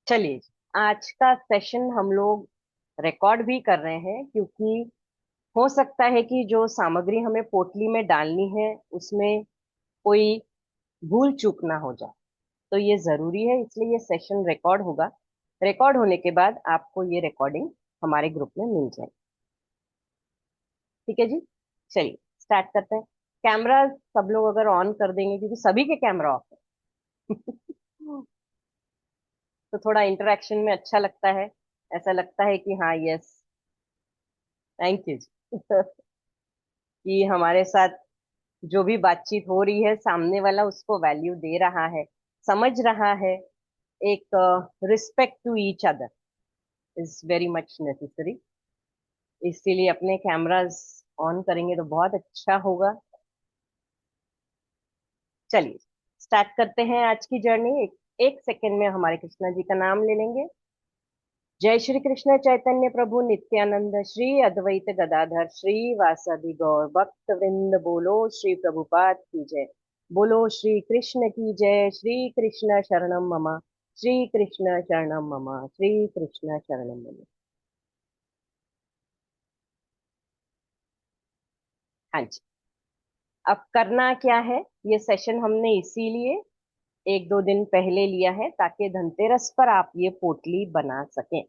चलिए, आज का सेशन हम लोग रिकॉर्ड भी कर रहे हैं क्योंकि हो सकता है कि जो सामग्री हमें पोटली में डालनी है उसमें कोई भूल चूक ना हो जाए। तो ये जरूरी है, इसलिए ये सेशन रिकॉर्ड होगा। रिकॉर्ड होने के बाद आपको ये रिकॉर्डिंग हमारे ग्रुप में मिल जाएगी। ठीक है जी। चलिए स्टार्ट करते हैं। कैमरा सब लोग अगर ऑन कर देंगे, क्योंकि सभी के कैमरा ऑफ है। तो थोड़ा इंटरेक्शन में अच्छा लगता है। ऐसा लगता है कि हाँ, यस, थैंक यू जी। कि हमारे साथ जो भी बातचीत हो रही है, सामने वाला उसको वैल्यू दे रहा है, समझ रहा है। एक respect to each other is very much necessary. इसीलिए अपने कैमरास ऑन करेंगे तो बहुत अच्छा होगा। चलिए स्टार्ट करते हैं आज की जर्नी। एक सेकंड में हमारे कृष्णा जी का नाम ले लेंगे। जय श्री कृष्ण चैतन्य प्रभु नित्यानंद श्री अद्वैत गदाधर श्री वासदि गौर भक्त वृंद, बोलो श्री प्रभुपाद की जय। बोलो श्री कृष्ण की जय। श्री कृष्ण शरणम मम। श्री कृष्ण शरणम मम। श्री कृष्ण शरणम मम। हाँ जी। अब करना क्या है, ये सेशन हमने इसीलिए एक दो दिन पहले लिया है ताकि धनतेरस पर आप ये पोटली बना सकें।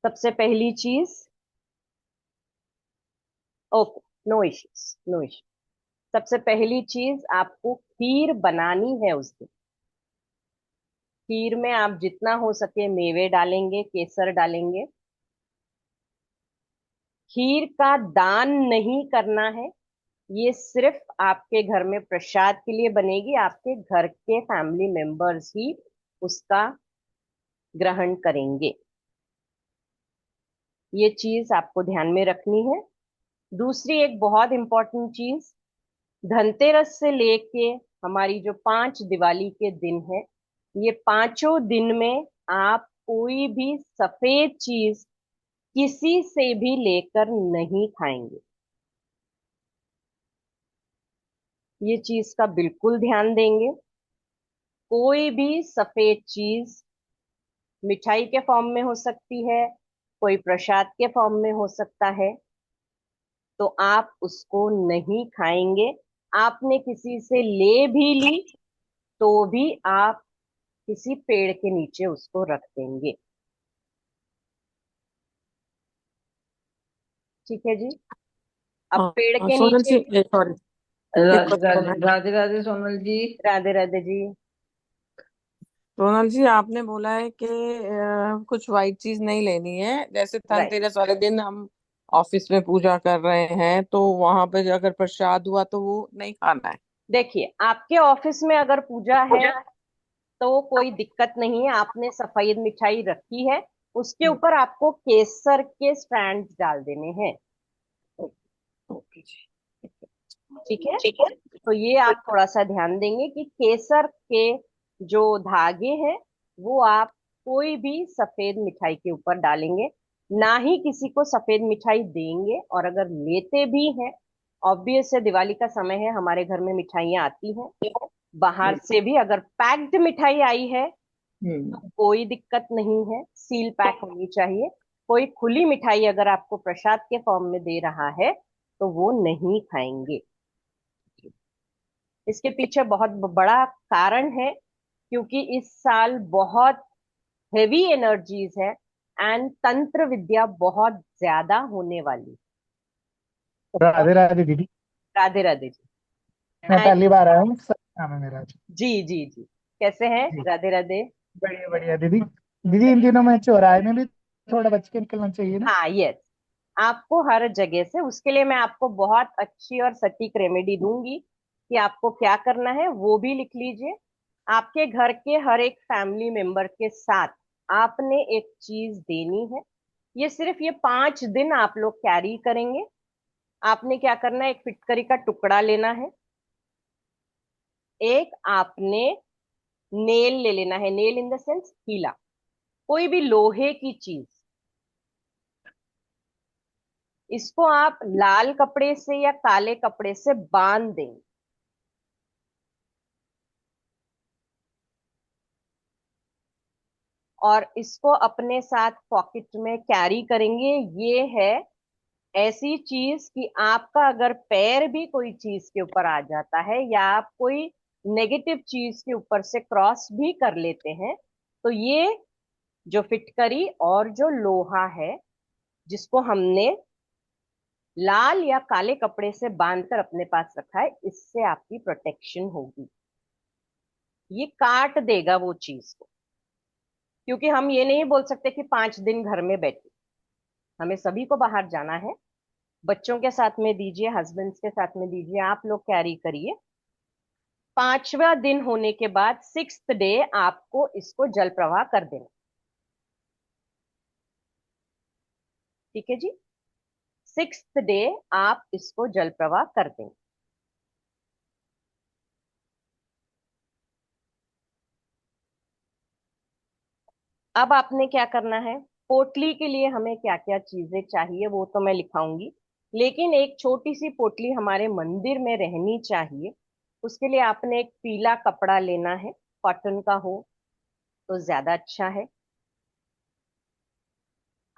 सबसे पहली चीज, okay, no issues, no issue. सबसे पहली चीज, आपको खीर बनानी है उस दिन। खीर में आप जितना हो सके मेवे डालेंगे, केसर डालेंगे। खीर का दान नहीं करना है। ये सिर्फ आपके घर में प्रसाद के लिए बनेगी। आपके घर के फैमिली मेंबर्स ही उसका ग्रहण करेंगे। ये चीज आपको ध्यान में रखनी है। दूसरी एक बहुत इंपॉर्टेंट चीज, धनतेरस से लेके हमारी जो 5 दिवाली के दिन है, ये पांचों दिन में आप कोई भी सफेद चीज किसी से भी लेकर नहीं खाएंगे। ये चीज का बिल्कुल ध्यान देंगे। कोई भी सफेद चीज मिठाई के फॉर्म में हो सकती है, कोई प्रसाद के फॉर्म में हो सकता है, तो आप उसको नहीं खाएंगे। आपने किसी से ले भी ली तो भी आप किसी पेड़ के नीचे उसको रख देंगे। ठीक है जी। अब पेड़ के सोनल नीचे। जी, सॉरी, एक राधे क्वेश्चन राधे है। राधे राधे सोनल जी। राधे राधे जी। सोनल जी, आपने बोला है कि कुछ वाइट चीज नहीं लेनी है। जैसे राइट। धनतेरस वाले दिन हम ऑफिस में पूजा कर रहे हैं तो वहां पे अगर प्रसाद हुआ तो वो नहीं खाना है। देखिए, आपके ऑफिस में अगर पूजा है तो कोई दिक्कत नहीं है। आपने सफेद मिठाई रखी है, उसके हम्म, ऊपर आपको केसर के स्ट्रैंड डाल देने हैं। ओके जी। ठीक है। ठीक है। तो ये आप थोड़ा सा ध्यान देंगे कि केसर के जो धागे हैं वो आप कोई भी सफेद मिठाई के ऊपर डालेंगे। ना ही किसी को सफेद मिठाई देंगे, और अगर लेते भी हैं, ऑब्वियस है दिवाली का समय है, हमारे घर में मिठाइयाँ आती हैं। बाहर से भी अगर पैक्ड मिठाई आई है तो हम्म। कोई दिक्कत नहीं है, सील पैक होनी चाहिए। कोई खुली मिठाई अगर आपको प्रसाद के फॉर्म में दे रहा है तो वो नहीं खाएंगे। इसके पीछे बहुत बड़ा कारण है, क्योंकि इस साल बहुत हेवी एनर्जीज है एंड तंत्र विद्या बहुत ज्यादा होने वाली। और राधे राधे दीदी। राधे राधे जी। मैं एंड पहली बार आया हूँ, सर नाम है मेरा। जी जी जी, कैसे हैं? जी, राधे राधे। बढ़िया बढ़िया दीदी। दीदी इन दिनों में चौराहे में भी थोड़ा बच के निकलना चाहिए ना। हाँ, यस। आपको हर जगह से, उसके लिए मैं आपको बहुत अच्छी और सटीक रेमेडी दूंगी कि आपको क्या करना है, वो भी लिख लीजिए। आपके घर के हर एक फैमिली मेंबर के साथ आपने एक चीज देनी है। ये सिर्फ ये 5 दिन आप लोग कैरी करेंगे। आपने क्या करना है, एक फिटकरी का टुकड़ा लेना है। एक आपने नेल ले लेना है, नेल इन द सेंस हीला, कोई भी लोहे की चीज। इसको आप लाल कपड़े से या काले कपड़े से बांध दें। और इसको अपने साथ पॉकेट में कैरी करेंगे। ये है ऐसी चीज कि आपका अगर पैर भी कोई चीज के ऊपर आ जाता है या आप कोई नेगेटिव चीज के ऊपर से क्रॉस भी कर लेते हैं, तो ये जो फिटकरी और जो लोहा है जिसको हमने लाल या काले कपड़े से बांधकर अपने पास रखा है, इससे आपकी प्रोटेक्शन होगी। ये काट देगा वो चीज को, क्योंकि हम ये नहीं बोल सकते कि 5 दिन घर में बैठे, हमें सभी को बाहर जाना है। बच्चों के साथ में दीजिए, हस्बैंड्स के साथ में दीजिए, आप लोग कैरी करिए। 5वां दिन होने के बाद 6th डे आपको इसको जल प्रवाह कर देना। ठीक है जी, 6th डे आप इसको जल प्रवाह कर देंगे। अब आपने क्या करना है, पोटली के लिए हमें क्या क्या चीजें चाहिए वो तो मैं लिखाऊंगी, लेकिन एक छोटी सी पोटली हमारे मंदिर में रहनी चाहिए। उसके लिए आपने एक पीला कपड़ा लेना है, कॉटन का हो तो ज्यादा अच्छा है।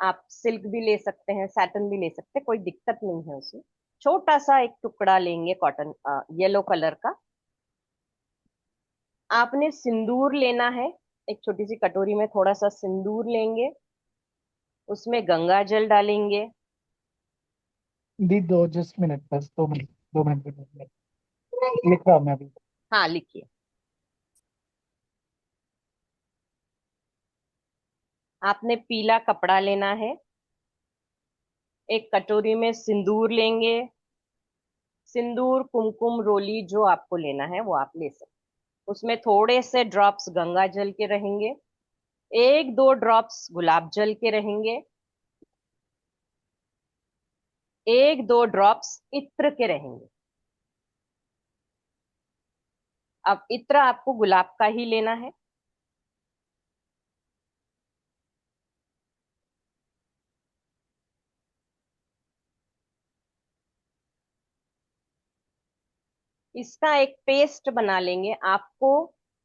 आप सिल्क भी ले सकते हैं, सैटन भी ले सकते हैं, कोई दिक्कत नहीं है उसमें। छोटा सा एक टुकड़ा लेंगे कॉटन, येलो कलर का। आपने सिंदूर लेना है, एक छोटी सी कटोरी में थोड़ा सा सिंदूर लेंगे, उसमें गंगा जल डालेंगे। दी दो जस्ट मिनट, बस 2 मिनट, 2 मिनट, 2 मिनट लिख रहा हूँ मैं अभी। हाँ लिखिए। आपने पीला कपड़ा लेना है, एक कटोरी में सिंदूर लेंगे। सिंदूर, कुमकुम, रोली जो आपको लेना है वो आप ले सकते हैं। उसमें थोड़े से ड्रॉप्स गंगा जल के रहेंगे, 1-2 ड्रॉप्स गुलाब जल के रहेंगे, 1-2 ड्रॉप्स इत्र के रहेंगे। अब इत्र आपको गुलाब का ही लेना है। इसका एक पेस्ट बना लेंगे। आपको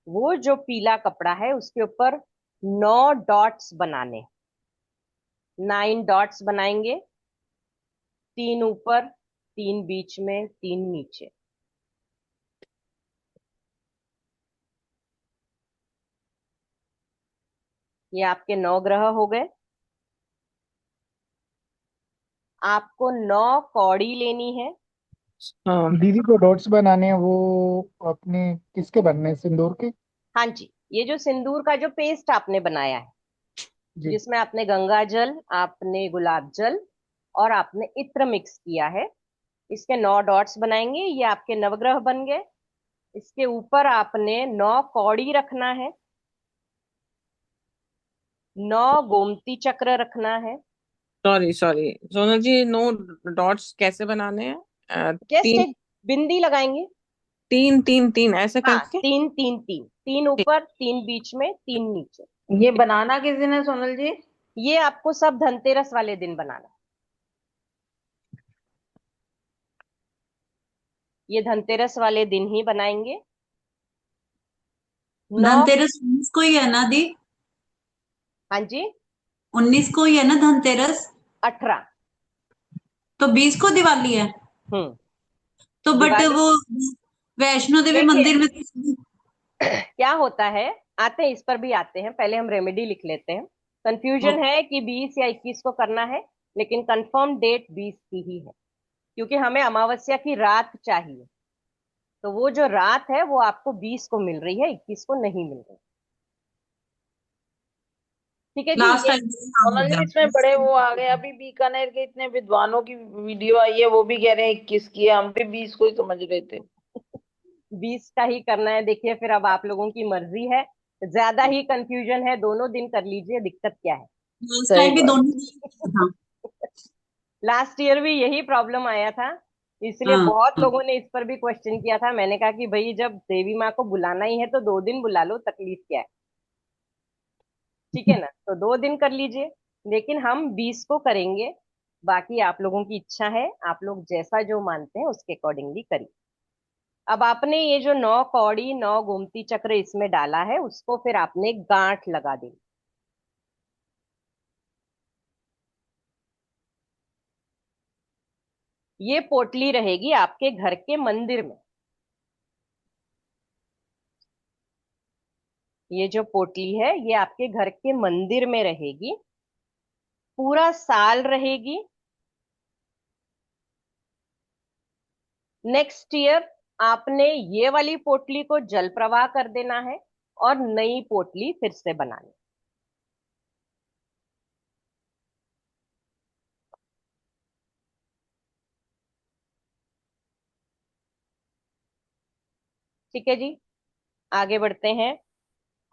वो जो पीला कपड़ा है उसके ऊपर 9 डॉट्स बनाने, 9 डॉट्स बनाएंगे। 3 ऊपर, 3 बीच में, 3 नीचे। ये आपके 9 ग्रह हो गए। आपको 9 कौड़ी लेनी है। हाँ। दीदी को डॉट्स बनाने हैं वो अपने किसके बनने हैं, सिंदूर के? हाँ जी, ये जो सिंदूर का जो पेस्ट आपने बनाया है, जी। जिसमें आपने गंगा जल, आपने गुलाब जल और आपने इत्र मिक्स किया है, इसके 9 डॉट्स बनाएंगे। ये आपके नवग्रह बन गए। इसके ऊपर आपने 9 कौड़ी रखना है, 9 गोमती चक्र रखना है। सॉरी सॉरी सोनल जी, नो डॉट्स कैसे बनाने हैं? जस्ट तीन एक बिंदी लगाएंगे। तीन तीन तीन ऐसे हाँ, करके। 3 3 3, 3 ऊपर, 3 बीच में, 3 नीचे। ये बनाना किस दिन है सोनल जी? ये आपको सब धनतेरस वाले दिन बनाना। ये धनतेरस वाले दिन ही बनाएंगे। नौ। धनतेरस 19 को ही है ना दी? हाँ जी। 19 को ही है ना धनतेरस? 18। तो 20 को दिवाली है। हम्म। तो बट दिवाली, वो वैष्णो देवी देखिए मंदिर में क्या होता है, आते हैं इस पर भी आते हैं, पहले हम रेमेडी लिख लेते हैं। कंफ्यूजन है कि 20 या 21 को करना है, लेकिन कंफर्म डेट 20 की ही है, क्योंकि हमें अमावस्या की रात चाहिए। तो वो जो रात है वो आपको 20 को मिल रही है, 21 को नहीं मिल रही। ठीक है जी, लास्ट ये टाइम काम हो सोनल जी, गया। इसमें बड़े वो आ गए, अभी बीकानेर के इतने विद्वानों की वीडियो आई है, वो भी कह रहे हैं 21 की है, हम भी 20 को ही समझ रहे थे। 20 का ही करना है। देखिए फिर अब आप लोगों की मर्जी है, ज्यादा ही कंफ्यूजन है, दोनों दिन कर लीजिए, दिक्कत क्या है। लास्ट सही टाइम भी बात। दोनों दिन था। लास्ट ईयर भी यही प्रॉब्लम आया था, इसलिए हाँ बहुत लोगों ने इस पर भी क्वेश्चन किया था। मैंने कहा कि भाई जब देवी माँ को बुलाना ही है तो 2 दिन बुला लो, तकलीफ क्या है। ठीक है ना, तो 2 दिन कर लीजिए, लेकिन हम 20 को करेंगे। बाकी आप लोगों की इच्छा है, आप लोग जैसा जो मानते हैं उसके अकॉर्डिंगली करिए। अब आपने ये जो 9 कौड़ी, 9 गोमती चक्र इसमें डाला है, उसको फिर आपने गांठ लगा दी। ये पोटली रहेगी आपके घर के मंदिर में। ये जो पोटली है ये आपके घर के मंदिर में रहेगी, पूरा साल रहेगी। नेक्स्ट ईयर आपने ये वाली पोटली को जल प्रवाह कर देना है और नई पोटली फिर से बनानी। ठीक है जी, आगे बढ़ते हैं।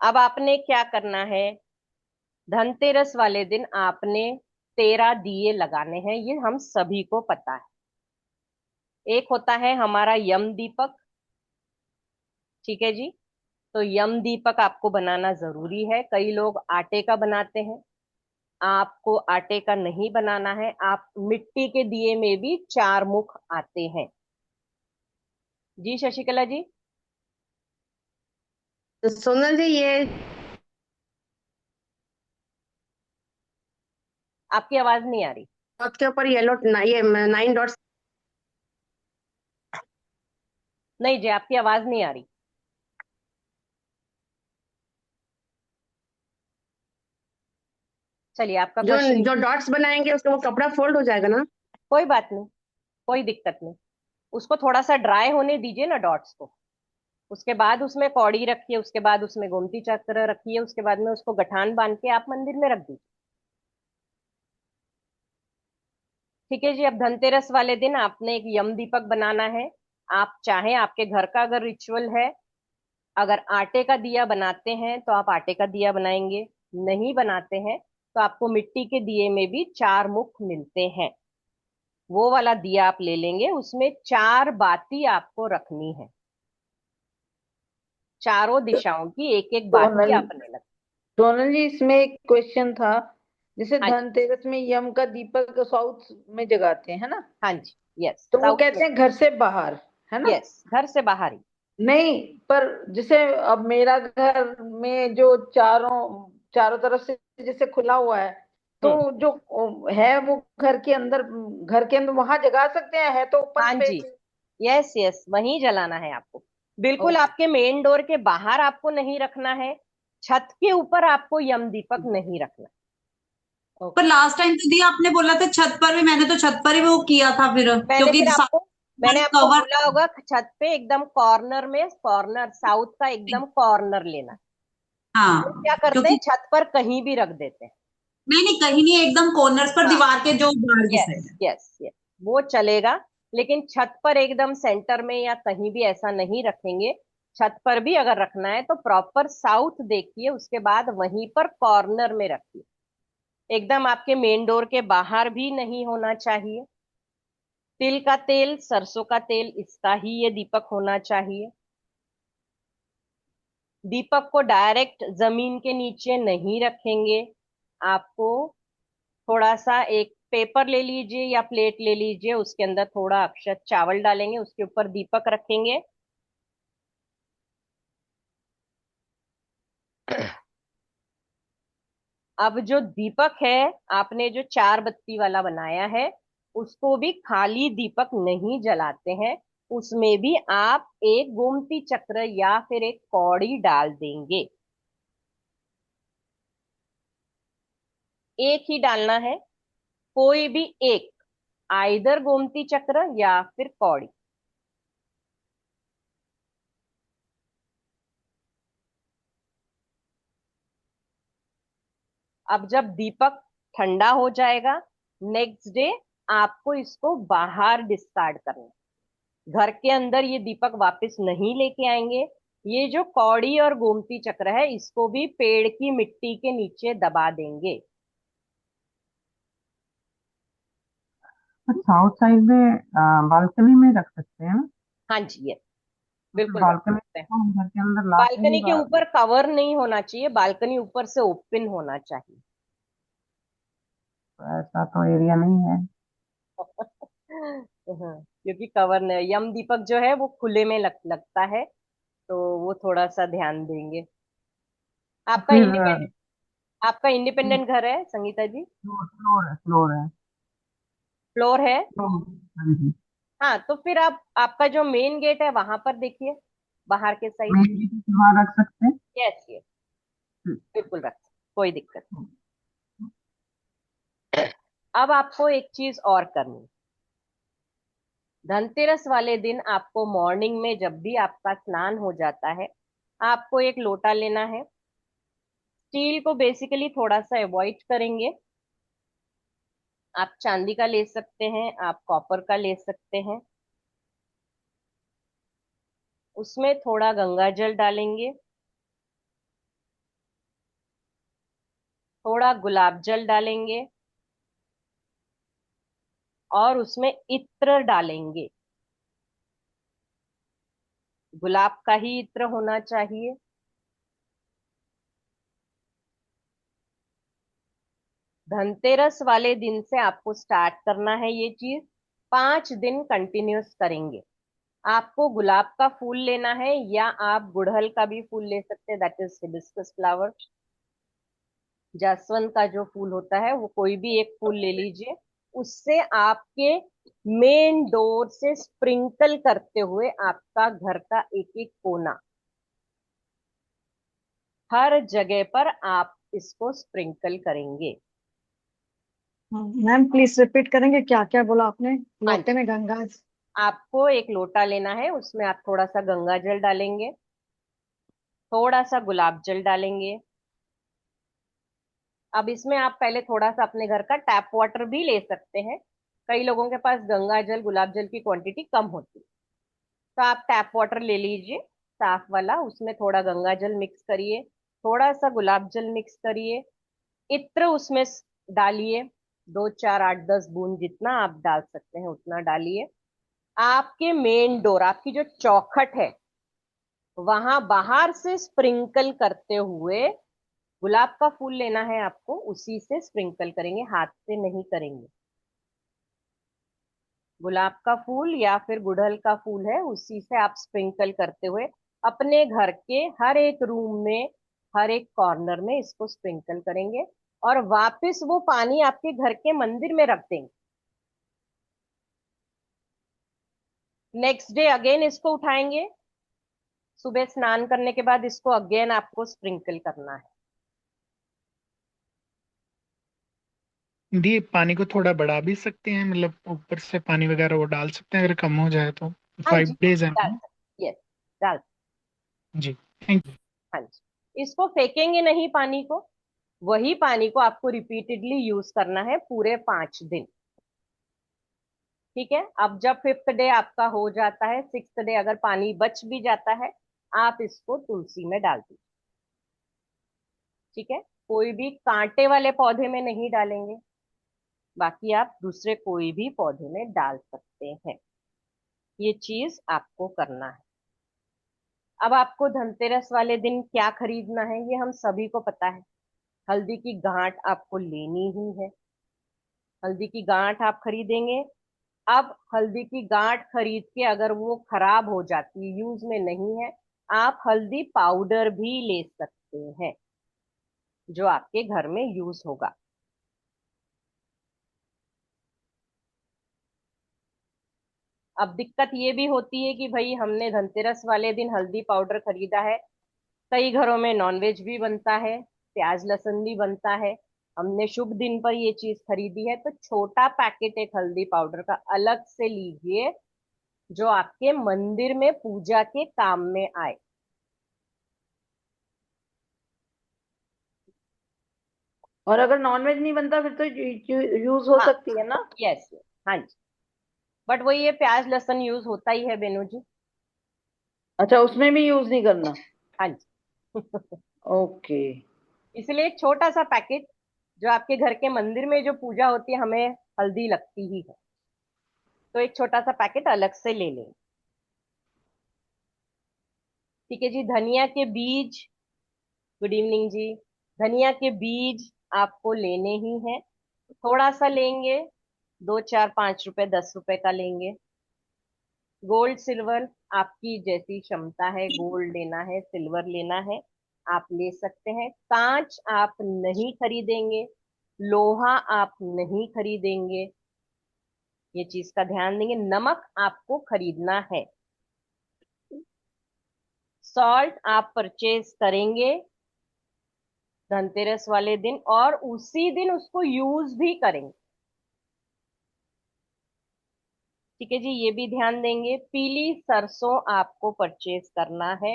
अब आपने क्या करना है, धनतेरस वाले दिन आपने 13 दिए लगाने हैं, ये हम सभी को पता है। एक होता है हमारा यम दीपक, ठीक है जी। तो यम दीपक आपको बनाना जरूरी है। कई लोग आटे का बनाते हैं, आपको आटे का नहीं बनाना है। आप मिट्टी के दिए में भी 4 मुख आते हैं। जी शशिकला जी। तो सोनल जी, ये आपकी आवाज नहीं आ रही। डॉट के ऊपर येलो, ये 9 डॉट्स। नहीं जी, आपकी आवाज नहीं आ रही। चलिए, आपका जो क्वेश्चन। जो डॉट्स बनाएंगे उसका वो कपड़ा फोल्ड हो जाएगा ना? कोई बात नहीं, कोई दिक्कत नहीं। उसको थोड़ा सा ड्राई होने दीजिए ना डॉट्स को। उसके बाद उसमें कौड़ी रखिए, उसके बाद उसमें गोमती चक्र रखिए, उसके बाद में उसको गठान बांध के आप मंदिर में रख दीजिए। ठीक है जी। अब धनतेरस वाले दिन आपने एक यम दीपक बनाना है। आप चाहें, आपके घर का अगर रिचुअल है, अगर आटे का दिया बनाते हैं तो आप आटे का दिया बनाएंगे, नहीं बनाते हैं तो आपको मिट्टी के दिए में भी 4 मुख मिलते हैं। वो वाला दिया आप ले लेंगे, उसमें 4 बाती आपको रखनी है। चारों दिशाओं की एक एक बाती सोनल आपने लग। सोनल जी, इसमें एक क्वेश्चन था। जैसे हाँ जी, धनतेरस में यम का दीपक साउथ में जगाते हैं, है ना? हाँ जी, यस तो वो साउथ में। कहते हैं घर से बाहर, है ना? यस, घर से बाहर ही। नहीं, पर जैसे अब मेरा घर में जो चारों चारों तरफ से जैसे खुला हुआ है, हम्म। तो जो है वो घर के अंदर वहां जगा सकते हैं, है तो ओपन हाँ जी, स्पेस। यस यस, वहीं जलाना है आपको। बिल्कुल ओके। आपके मेन डोर के बाहर आपको नहीं रखना है। छत के ऊपर आपको यम दीपक नहीं रखना। पर ओके। लास्ट टाइम तो दी आपने बोला था छत पर भी, मैंने तो छत पर ही वो किया था फिर, मैंने क्योंकि फिर आपको मैंने आपको कवर। बोला होगा, छत पे एकदम कॉर्नर में, कॉर्नर साउथ का एकदम कॉर्नर लेना है। लोग हाँ, क्या करते हैं, क्योंकि छत पर कहीं भी रख देते हैं। नहीं नहीं, कहीं नहीं, एकदम कॉर्नर्स पर, हाँ, दीवार के जो बाहर की यस साइड है। यस यस, वो चलेगा। लेकिन छत पर एकदम सेंटर में या कहीं भी ऐसा नहीं रखेंगे। छत पर भी अगर रखना है तो प्रॉपर साउथ देखिए, उसके बाद वहीं पर कॉर्नर में रखिए। एकदम आपके मेन डोर के बाहर भी नहीं होना चाहिए। तिल का तेल, सरसों का तेल, इसका ही ये दीपक होना चाहिए। दीपक को डायरेक्ट जमीन के नीचे नहीं रखेंगे। आपको थोड़ा सा एक पेपर ले लीजिए या प्लेट ले लीजिए, उसके अंदर थोड़ा अक्षत चावल डालेंगे, उसके ऊपर दीपक रखेंगे। अब जो दीपक है, आपने जो 4 बत्ती वाला बनाया है, उसको भी खाली दीपक नहीं जलाते हैं। उसमें भी आप एक गोमती चक्र या फिर एक कौड़ी डाल देंगे। एक ही डालना है, कोई भी एक, आइदर गोमती चक्र या फिर कौड़ी। अब जब दीपक ठंडा हो जाएगा, नेक्स्ट डे आपको इसको बाहर डिस्कार्ड करना है। घर के अंदर ये दीपक वापस नहीं लेके आएंगे। ये जो कौड़ी और गोमती चक्र है, इसको भी पेड़ की मिट्टी के नीचे दबा देंगे। साउथ साइड में बालकनी में रख सकते हैं ना? हाँ जी, ये तो फिर बिल्कुल रख बालकनी सकते हैं। को घर के अंदर लाके ही बालकनी के ऊपर कवर नहीं होना चाहिए, बालकनी ऊपर से ओपन होना चाहिए। ऐसा तो एरिया नहीं है। हाँ, क्योंकि कवर नहीं, यम दीपक जो है वो खुले में लगता है, तो वो थोड़ा सा ध्यान देंगे। तो आपका फिर इंडिपेंडेंट आपका इंडिपेंडेंट घर है संगीता जी? फ्लोर फ्लोर है, फ्लोर है। फ्लोर है। हाँ जी। हाँ, तो फिर आप आपका जो मेन गेट है वहां पर देखिए, बाहर के साइड। मेन गेट वहां रख सकते हैं। यस यस, बिल्कुल रख सकते, कोई दिक्कत नहीं। अब आपको एक चीज और करनी। धनतेरस वाले दिन आपको मॉर्निंग में जब भी आपका स्नान हो जाता है, आपको एक लोटा लेना है। स्टील को बेसिकली थोड़ा सा अवॉइड करेंगे। आप चांदी का ले सकते हैं, आप कॉपर का ले सकते हैं। उसमें थोड़ा गंगा जल डालेंगे, थोड़ा गुलाब जल डालेंगे, और उसमें इत्र डालेंगे। गुलाब का ही इत्र होना चाहिए। धनतेरस वाले दिन से आपको स्टार्ट करना है ये चीज। 5 दिन कंटिन्यूस करेंगे। आपको गुलाब का फूल लेना है, या आप गुड़हल का भी फूल ले सकते हैं, दैट इज हिबिस्कस फ्लावर। जासवंत का जो फूल होता है वो कोई भी एक फूल ले लीजिए। उससे आपके मेन डोर से स्प्रिंकल करते हुए आपका घर का एक एक कोना, हर जगह पर आप इसको स्प्रिंकल करेंगे। मैम प्लीज रिपीट करेंगे, क्या क्या बोला आपने? हाँ लोटे जी, में गंगा। आपको एक लोटा लेना है, उसमें आप थोड़ा सा गंगा जल डालेंगे, थोड़ा सा गुलाब जल डालेंगे। अब इसमें आप पहले थोड़ा सा अपने घर का टैप वाटर भी ले सकते हैं। कई लोगों के पास गंगा जल गुलाब जल की क्वांटिटी कम होती है, तो आप टैप वाटर ले लीजिए, साफ वाला। उसमें थोड़ा गंगा जल मिक्स करिए, थोड़ा सा गुलाब जल मिक्स करिए, इत्र उसमें डालिए। 2 4 8 10 बूंद जितना आप डाल सकते हैं उतना डालिए। आपके मेन डोर, आपकी जो चौखट है, वहां बाहर से स्प्रिंकल करते हुए, गुलाब का फूल लेना है आपको, उसी से स्प्रिंकल करेंगे, हाथ से नहीं करेंगे। गुलाब का फूल या फिर गुड़हल का फूल है, उसी से आप स्प्रिंकल करते हुए अपने घर के हर एक रूम में, हर एक कॉर्नर में इसको स्प्रिंकल करेंगे, और वापस वो पानी आपके घर के मंदिर में रख देंगे। नेक्स्ट डे अगेन इसको उठाएंगे, सुबह स्नान करने के बाद इसको अगेन आपको स्प्रिंकल करना है। दी पानी को थोड़ा बढ़ा भी सकते हैं, मतलब ऊपर से पानी वगैरह वो डाल सकते हैं अगर कम हो जाए तो। हाँ जी, 5 डेज है डाल ना? सकते, यस, डाल। जी, थैंक यू। हाँ जी, इसको फेंकेंगे नहीं पानी को, वही पानी को आपको रिपीटेडली यूज करना है पूरे 5 दिन। ठीक है, अब जब 5th डे आपका हो जाता है, 6th डे अगर पानी बच भी जाता है, आप इसको तुलसी में डाल दीजिए। ठीक है, कोई भी कांटे वाले पौधे में नहीं डालेंगे, बाकी आप दूसरे कोई भी पौधे में डाल सकते हैं। ये चीज आपको करना है। अब आपको धनतेरस वाले दिन क्या खरीदना है, ये हम सभी को पता है। हल्दी की गांठ आपको लेनी ही है। हल्दी की गांठ आप खरीदेंगे। अब हल्दी की गांठ खरीद के अगर वो खराब हो जाती है, यूज में नहीं है, आप हल्दी पाउडर भी ले सकते हैं, जो आपके घर में यूज होगा। अब दिक्कत ये भी होती है कि भाई हमने धनतेरस वाले दिन हल्दी पाउडर खरीदा है, कई घरों में नॉनवेज भी बनता है, प्याज लहसुन भी बनता है, हमने शुभ दिन पर ये चीज खरीदी है, तो छोटा पैकेट एक हल्दी पाउडर का अलग से लीजिए, जो आपके मंदिर में पूजा के काम में आए। और अगर नॉनवेज नहीं बनता फिर तो यूज हो हाँ, सकती है ना? यस, हाँ जी, बट वो ये प्याज लहसुन यूज होता ही है बेनू जी। अच्छा, उसमें भी यूज नहीं करना? हाँ जी। ओके। इसलिए एक छोटा सा पैकेट, जो आपके घर के मंदिर में जो पूजा होती है हमें हल्दी लगती ही है, तो एक छोटा सा पैकेट अलग से ले लें। ठीक है जी, धनिया के बीज। गुड इवनिंग जी। धनिया के बीज आपको लेने ही हैं, थोड़ा सा लेंगे, 2 4 5 रुपए 10 रुपए का लेंगे। गोल्ड सिल्वर आपकी जैसी क्षमता है, गोल्ड लेना है सिल्वर लेना है, आप ले सकते हैं। कांच आप नहीं खरीदेंगे, लोहा आप नहीं खरीदेंगे। ये चीज का ध्यान देंगे। नमक आपको खरीदना है। सॉल्ट आप परचेज करेंगे धनतेरस वाले दिन और उसी दिन उसको यूज भी करेंगे। ठीक है जी, ये भी ध्यान देंगे। पीली सरसों आपको परचेज करना है।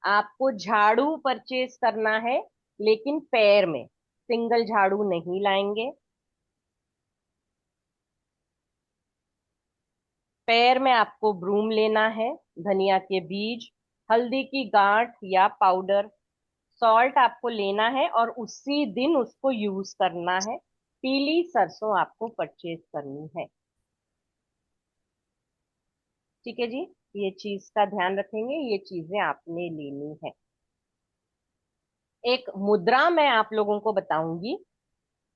आपको झाड़ू परचेज करना है, लेकिन पैर में, सिंगल झाड़ू नहीं लाएंगे। पैर में आपको ब्रूम लेना है, धनिया के बीज, हल्दी की गांठ या पाउडर, सॉल्ट आपको लेना है और उसी दिन उसको यूज करना है। पीली सरसों आपको परचेज करनी है। ठीक है जी, ये चीज का ध्यान रखेंगे, ये चीजें आपने लेनी है। एक मुद्रा मैं आप लोगों को बताऊंगी।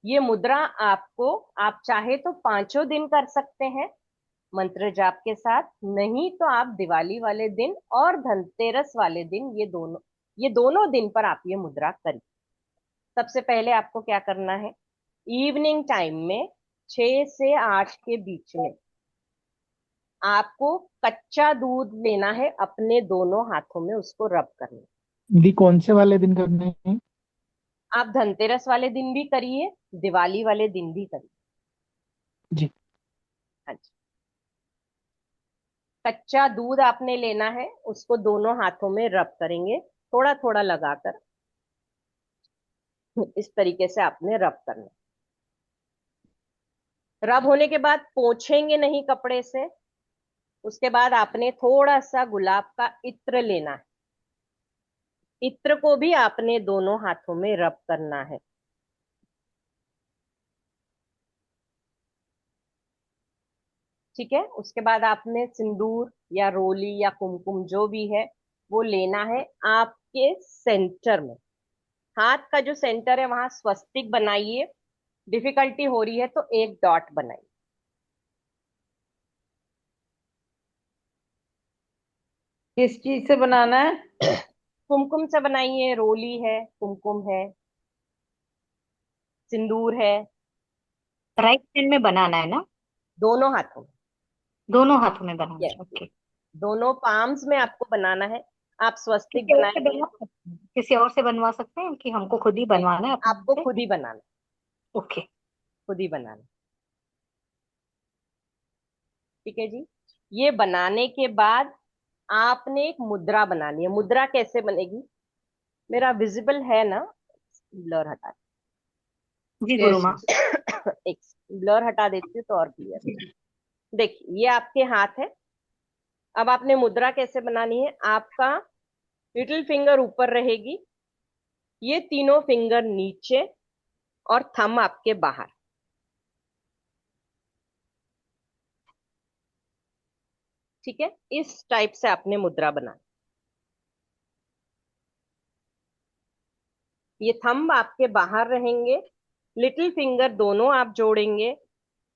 ये मुद्रा आपको, आप चाहे तो पांचों दिन कर सकते हैं मंत्र जाप के साथ, नहीं तो आप दिवाली वाले दिन और धनतेरस वाले दिन, ये दोनों दिन पर आप ये मुद्रा करिए। सबसे पहले आपको क्या करना है, इवनिंग टाइम में 6 से 8 के बीच में आपको कच्चा दूध लेना है, अपने दोनों हाथों में उसको रब करना है। दी कौन से वाले दिन करने हैं? आप धनतेरस वाले दिन भी करिए, दिवाली वाले दिन भी करिए। जी। हाँ जी। कच्चा दूध आपने लेना है, उसको दोनों हाथों में रब करेंगे, थोड़ा थोड़ा लगाकर इस तरीके से आपने रब करना है। रब होने के बाद पोंछेंगे नहीं कपड़े से। उसके बाद आपने थोड़ा सा गुलाब का इत्र लेना है, इत्र को भी आपने दोनों हाथों में रब करना है। ठीक है, उसके बाद आपने सिंदूर या रोली या कुमकुम जो भी है वो लेना है। आपके सेंटर में, हाथ का जो सेंटर है वहां स्वस्तिक बनाइए। डिफिकल्टी हो रही है तो एक डॉट बनाइए। किस चीज से बनाना है? कुमकुम से बनाइए, रोली है, कुमकुम है, सिंदूर है। राइट हैंड में बनाना है ना? दोनों हाथों में। दोनों हाथों में बनाना यस, है, ओके। दोनों पाम्स में आपको बनाना है। आप स्वस्तिक किसी और से बनाएंगे, बनवा सकते हैं, किसी और से बनवा सकते हैं कि हमको खुद ही नहीं, बनवाना है अपने आपको से? खुद ही बनाना, ओके। खुद ही बनाना। ठीक है जी, ये बनाने के बाद आपने एक मुद्रा बनानी है। मुद्रा कैसे बनेगी, मेरा विजिबल है ना, ब्लर हटा जी गुरु यस माँ। यस। एक ब्लर हटा देती हूँ तो और क्लियर। देखिए, ये आपके हाथ है। अब आपने मुद्रा कैसे बनानी है, आपका लिटिल फिंगर ऊपर रहेगी, ये तीनों फिंगर नीचे और थंब आपके बाहर। ठीक है, इस टाइप से आपने मुद्रा बनानी। ये थंब आपके बाहर रहेंगे, लिटिल फिंगर दोनों आप जोड़ेंगे।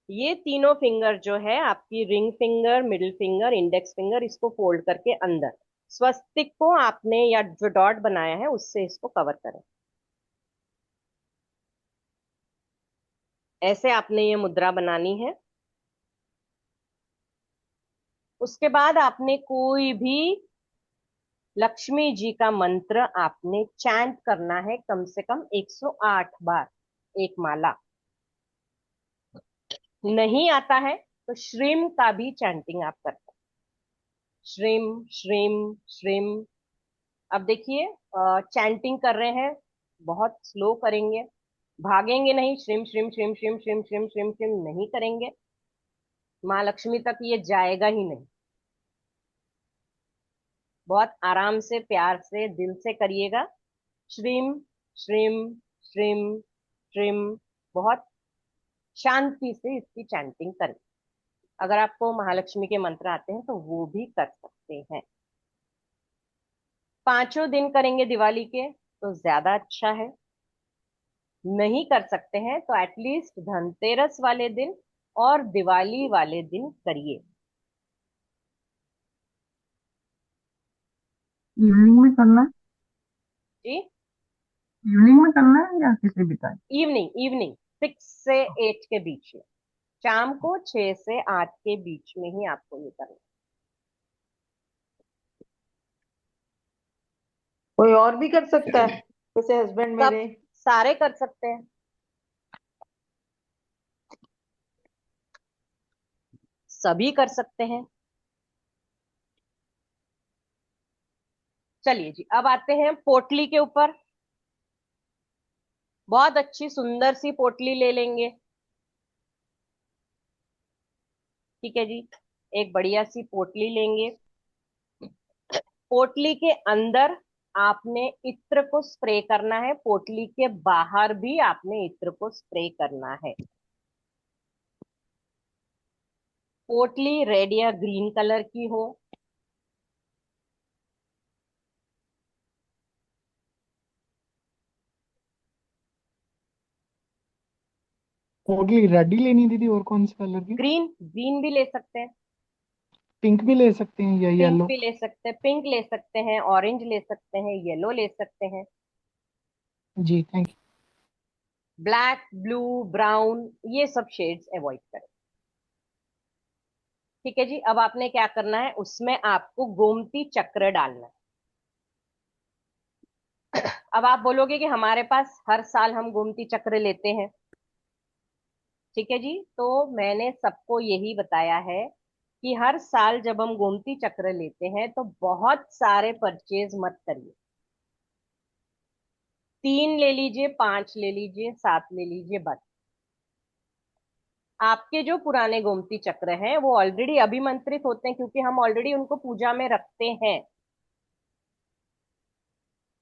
ये तीनों फिंगर जो है आपकी ring finger, middle finger, index finger, इसको फोल्ड करके अंदर स्वस्तिक को आपने, या जो डॉट बनाया है उससे इसको कवर करें। ऐसे आपने ये मुद्रा बनानी है। उसके बाद आपने कोई भी लक्ष्मी जी का मंत्र आपने चैंट करना है, कम से कम 108 बार, एक माला। नहीं आता है तो श्रीम का भी चैंटिंग आप करते हैं, श्रीम श्रीम श्रीम। अब देखिए, चैंटिंग कर रहे हैं, बहुत स्लो करेंगे, भागेंगे नहीं, श्रीम श्रीम श्रीम श्रीम श्रीम श्रीम श्रीम श्रीम नहीं करेंगे, माँ लक्ष्मी तक ये जाएगा ही नहीं। बहुत आराम से, प्यार से, दिल से करिएगा। श्रीम श्रीम श्रीम श्रीम, बहुत शांति से इसकी चैंटिंग करें। अगर आपको महालक्ष्मी के मंत्र आते हैं तो वो भी कर सकते हैं। पांचों दिन करेंगे दिवाली के तो ज्यादा अच्छा है। नहीं कर सकते हैं तो एटलीस्ट धनतेरस वाले दिन और दिवाली वाले दिन करिए। इवनिंग में करना है? जी, इवनिंग में करना है या किसी भी टाइम? इवनिंग इवनिंग 6 से 8 के बीच में, शाम को 6 से 8 के बीच में ही आपको ये करना कोई और भी कर सकता है, जैसे हस्बैंड है। सब मेरे? सारे कर सकते हैं, सभी कर सकते हैं। चलिए जी, अब आते हैं पोटली के ऊपर। बहुत अच्छी सुंदर सी पोटली ले लेंगे। ठीक है जी, एक बढ़िया सी पोटली लेंगे। पोटली के अंदर आपने इत्र को स्प्रे करना है, पोटली के बाहर भी आपने इत्र को स्प्रे करना है। पोटली रेड या ग्रीन कलर की हो। पोटली रेड ही लेनी दीदी, और कौन से कलर की? ग्रीन, ग्रीन भी ले सकते हैं, पिंक भी ले सकते हैं या पिंक येलो? भी ले सकते हैं, पिंक ले सकते हैं, ऑरेंज ले सकते हैं, येलो ले सकते हैं। जी thank you. Black, blue, brown, ये सब शेड्स अवॉइड करें। ठीक है जी, अब आपने क्या करना है, उसमें आपको गोमती चक्र डालना है। अब आप बोलोगे कि हमारे पास हर साल हम गोमती चक्र लेते हैं। ठीक है जी, तो मैंने सबको यही बताया है कि हर साल जब हम गोमती चक्र लेते हैं तो बहुत सारे परचेज मत करिए। 3 ले लीजिए, 5 ले लीजिए, 7 ले लीजिए, बस। आपके जो पुराने गोमती चक्र हैं वो ऑलरेडी अभिमंत्रित होते हैं, क्योंकि हम ऑलरेडी उनको पूजा में रखते हैं।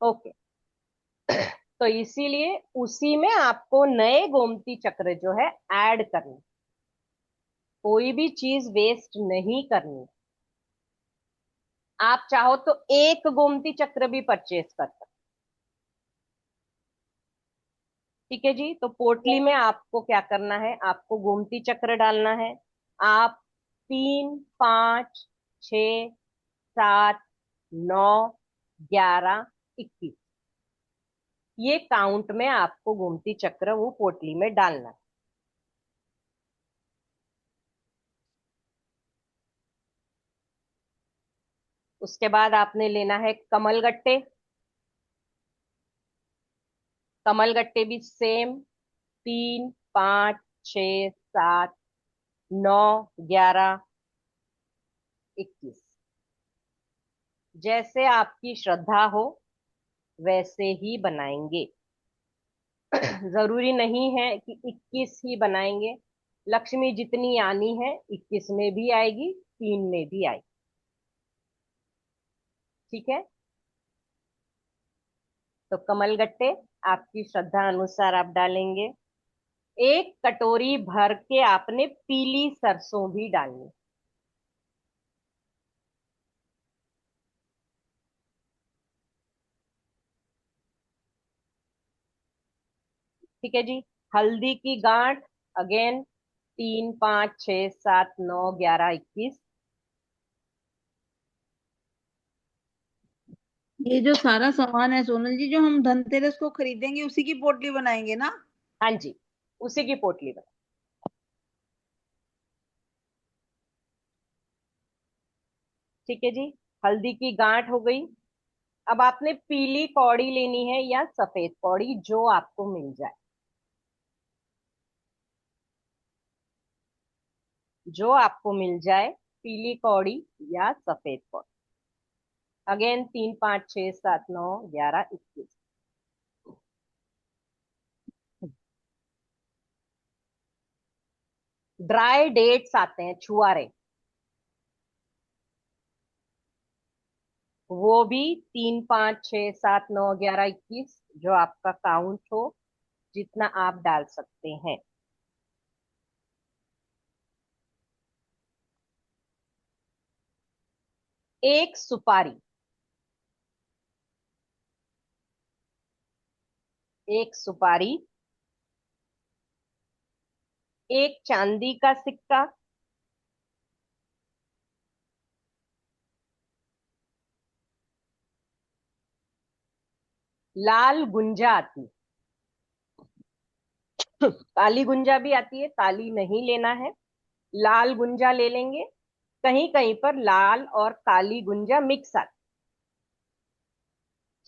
ओके, तो इसीलिए उसी में आपको नए गोमती चक्र जो है ऐड करने, कोई भी चीज वेस्ट नहीं करनी। आप चाहो तो एक गोमती चक्र भी परचेज कर सकते। ठीक है जी, तो पोटली में आपको क्या करना है, आपको गोमती चक्र डालना है। आप 3, 5, 6, 7, 9, 11, 21, ये काउंट में आपको गोमती चक्र वो पोटली में डालना है। उसके बाद आपने लेना है कमल गट्टे। कमल गट्टे भी सेम, 3, 5, 6, 7, 9, 11, 21, जैसे आपकी श्रद्धा हो वैसे ही बनाएंगे। जरूरी नहीं है कि 21 ही बनाएंगे। लक्ष्मी जितनी आनी है 21 में भी आएगी, 3 में भी आएगी। ठीक है, तो कमल गट्टे आपकी श्रद्धा अनुसार आप डालेंगे। एक कटोरी भर के आपने पीली सरसों भी डालनी। ठीक है जी, हल्दी की गांठ अगेन 3, 5, 6, 7, 9, 11, 21। ये जो सारा सामान है सोनल जी, जो हम धनतेरस को खरीदेंगे उसी की पोटली बनाएंगे ना? हाँ जी, उसी की पोटली बना। ठीक है जी, हल्दी की गांठ हो गई। अब आपने पीली कौड़ी लेनी है या सफेद कौड़ी, जो आपको मिल जाए, जो आपको मिल जाए, पीली कौड़ी या सफेद कौड़ी। अगेन 3, 5, 6, 7, 9, 11, 21। ड्राई डेट्स आते हैं, छुआरे, वो भी 3, 5, 6, 7, 9, 11, 21, जो आपका काउंट हो, जितना आप डाल सकते हैं। एक सुपारी, एक सुपारी, एक चांदी का सिक्का, लाल गुंजा आती है। काली गुंजा भी आती है, काली नहीं लेना है, लाल गुंजा ले लेंगे। कहीं कहीं पर लाल और काली गुंजा मिक्स आती,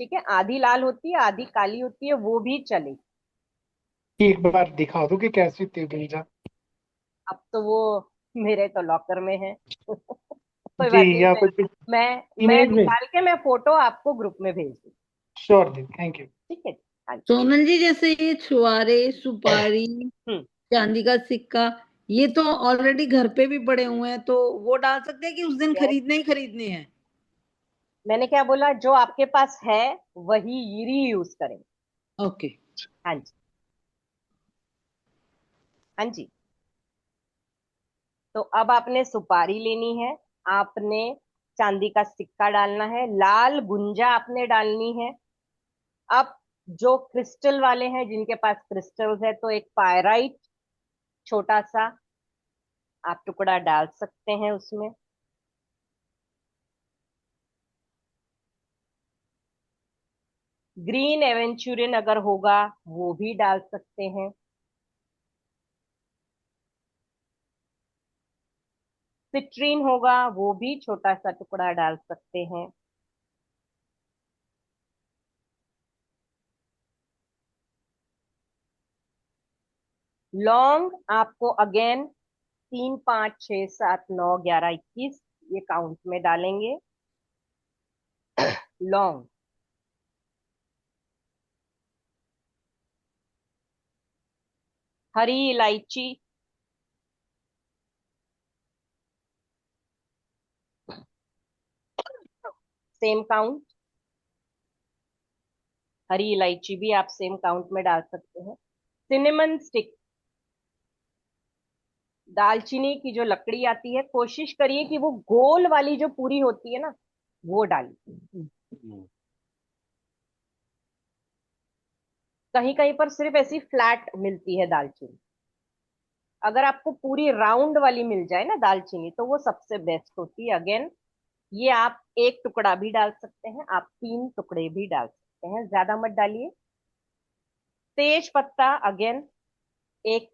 ठीक है, आधी लाल होती है आधी काली होती है, वो भी चलेगी। एक बार दिखा दो कि कैसी थी गुंजा। अब तो वो मेरे तो लॉकर में है। कोई जी, बात नहीं, या मैं कुछ मैं मैं इमेज में। निकाल के मैं फोटो आपको ग्रुप में भेज दूँ। Sure the, thank you. ठीक है। हाँ जी। सोनल जी, जैसे ये छुआरे, सुपारी, हम्म। चांदी का सिक्का, ये तो ऑलरेडी घर पे भी पड़े हुए हैं, तो वो डाल सकते हैं कि उस दिन यस, खरीदने ही खरीदने हैं? मैंने क्या बोला, जो आपके पास है वही री यूज करेंगे। ओके। हाँ जी। हाँ जी। तो अब आपने सुपारी लेनी है, आपने चांदी का सिक्का डालना है, लाल गुंजा आपने डालनी है। अब जो क्रिस्टल वाले हैं, जिनके पास क्रिस्टल्स है, तो एक पायराइट छोटा सा आप टुकड़ा डाल सकते हैं उसमें। ग्रीन एवेंचुरियन अगर होगा वो भी डाल सकते हैं। सिट्रीन होगा वो भी छोटा सा टुकड़ा डाल सकते हैं। लौंग आपको अगेन 3 5 6 7 9 11 21 ये काउंट में डालेंगे। लौंग, हरी इलायची, सेम काउंट। हरी इलायची भी आप सेम काउंट में डाल सकते हैं। सिनेमन स्टिक, दालचीनी की जो लकड़ी आती है, कोशिश करिए कि वो गोल वाली जो पूरी होती है ना, वो डालिए। कहीं कहीं पर सिर्फ ऐसी फ्लैट मिलती है दालचीनी। अगर आपको पूरी राउंड वाली मिल जाए ना दालचीनी, तो वो सबसे बेस्ट होती है। अगेन, ये आप एक टुकड़ा भी डाल सकते हैं, आप 3 टुकड़े भी डाल सकते हैं, ज्यादा मत डालिए। तेज पत्ता अगेन, एक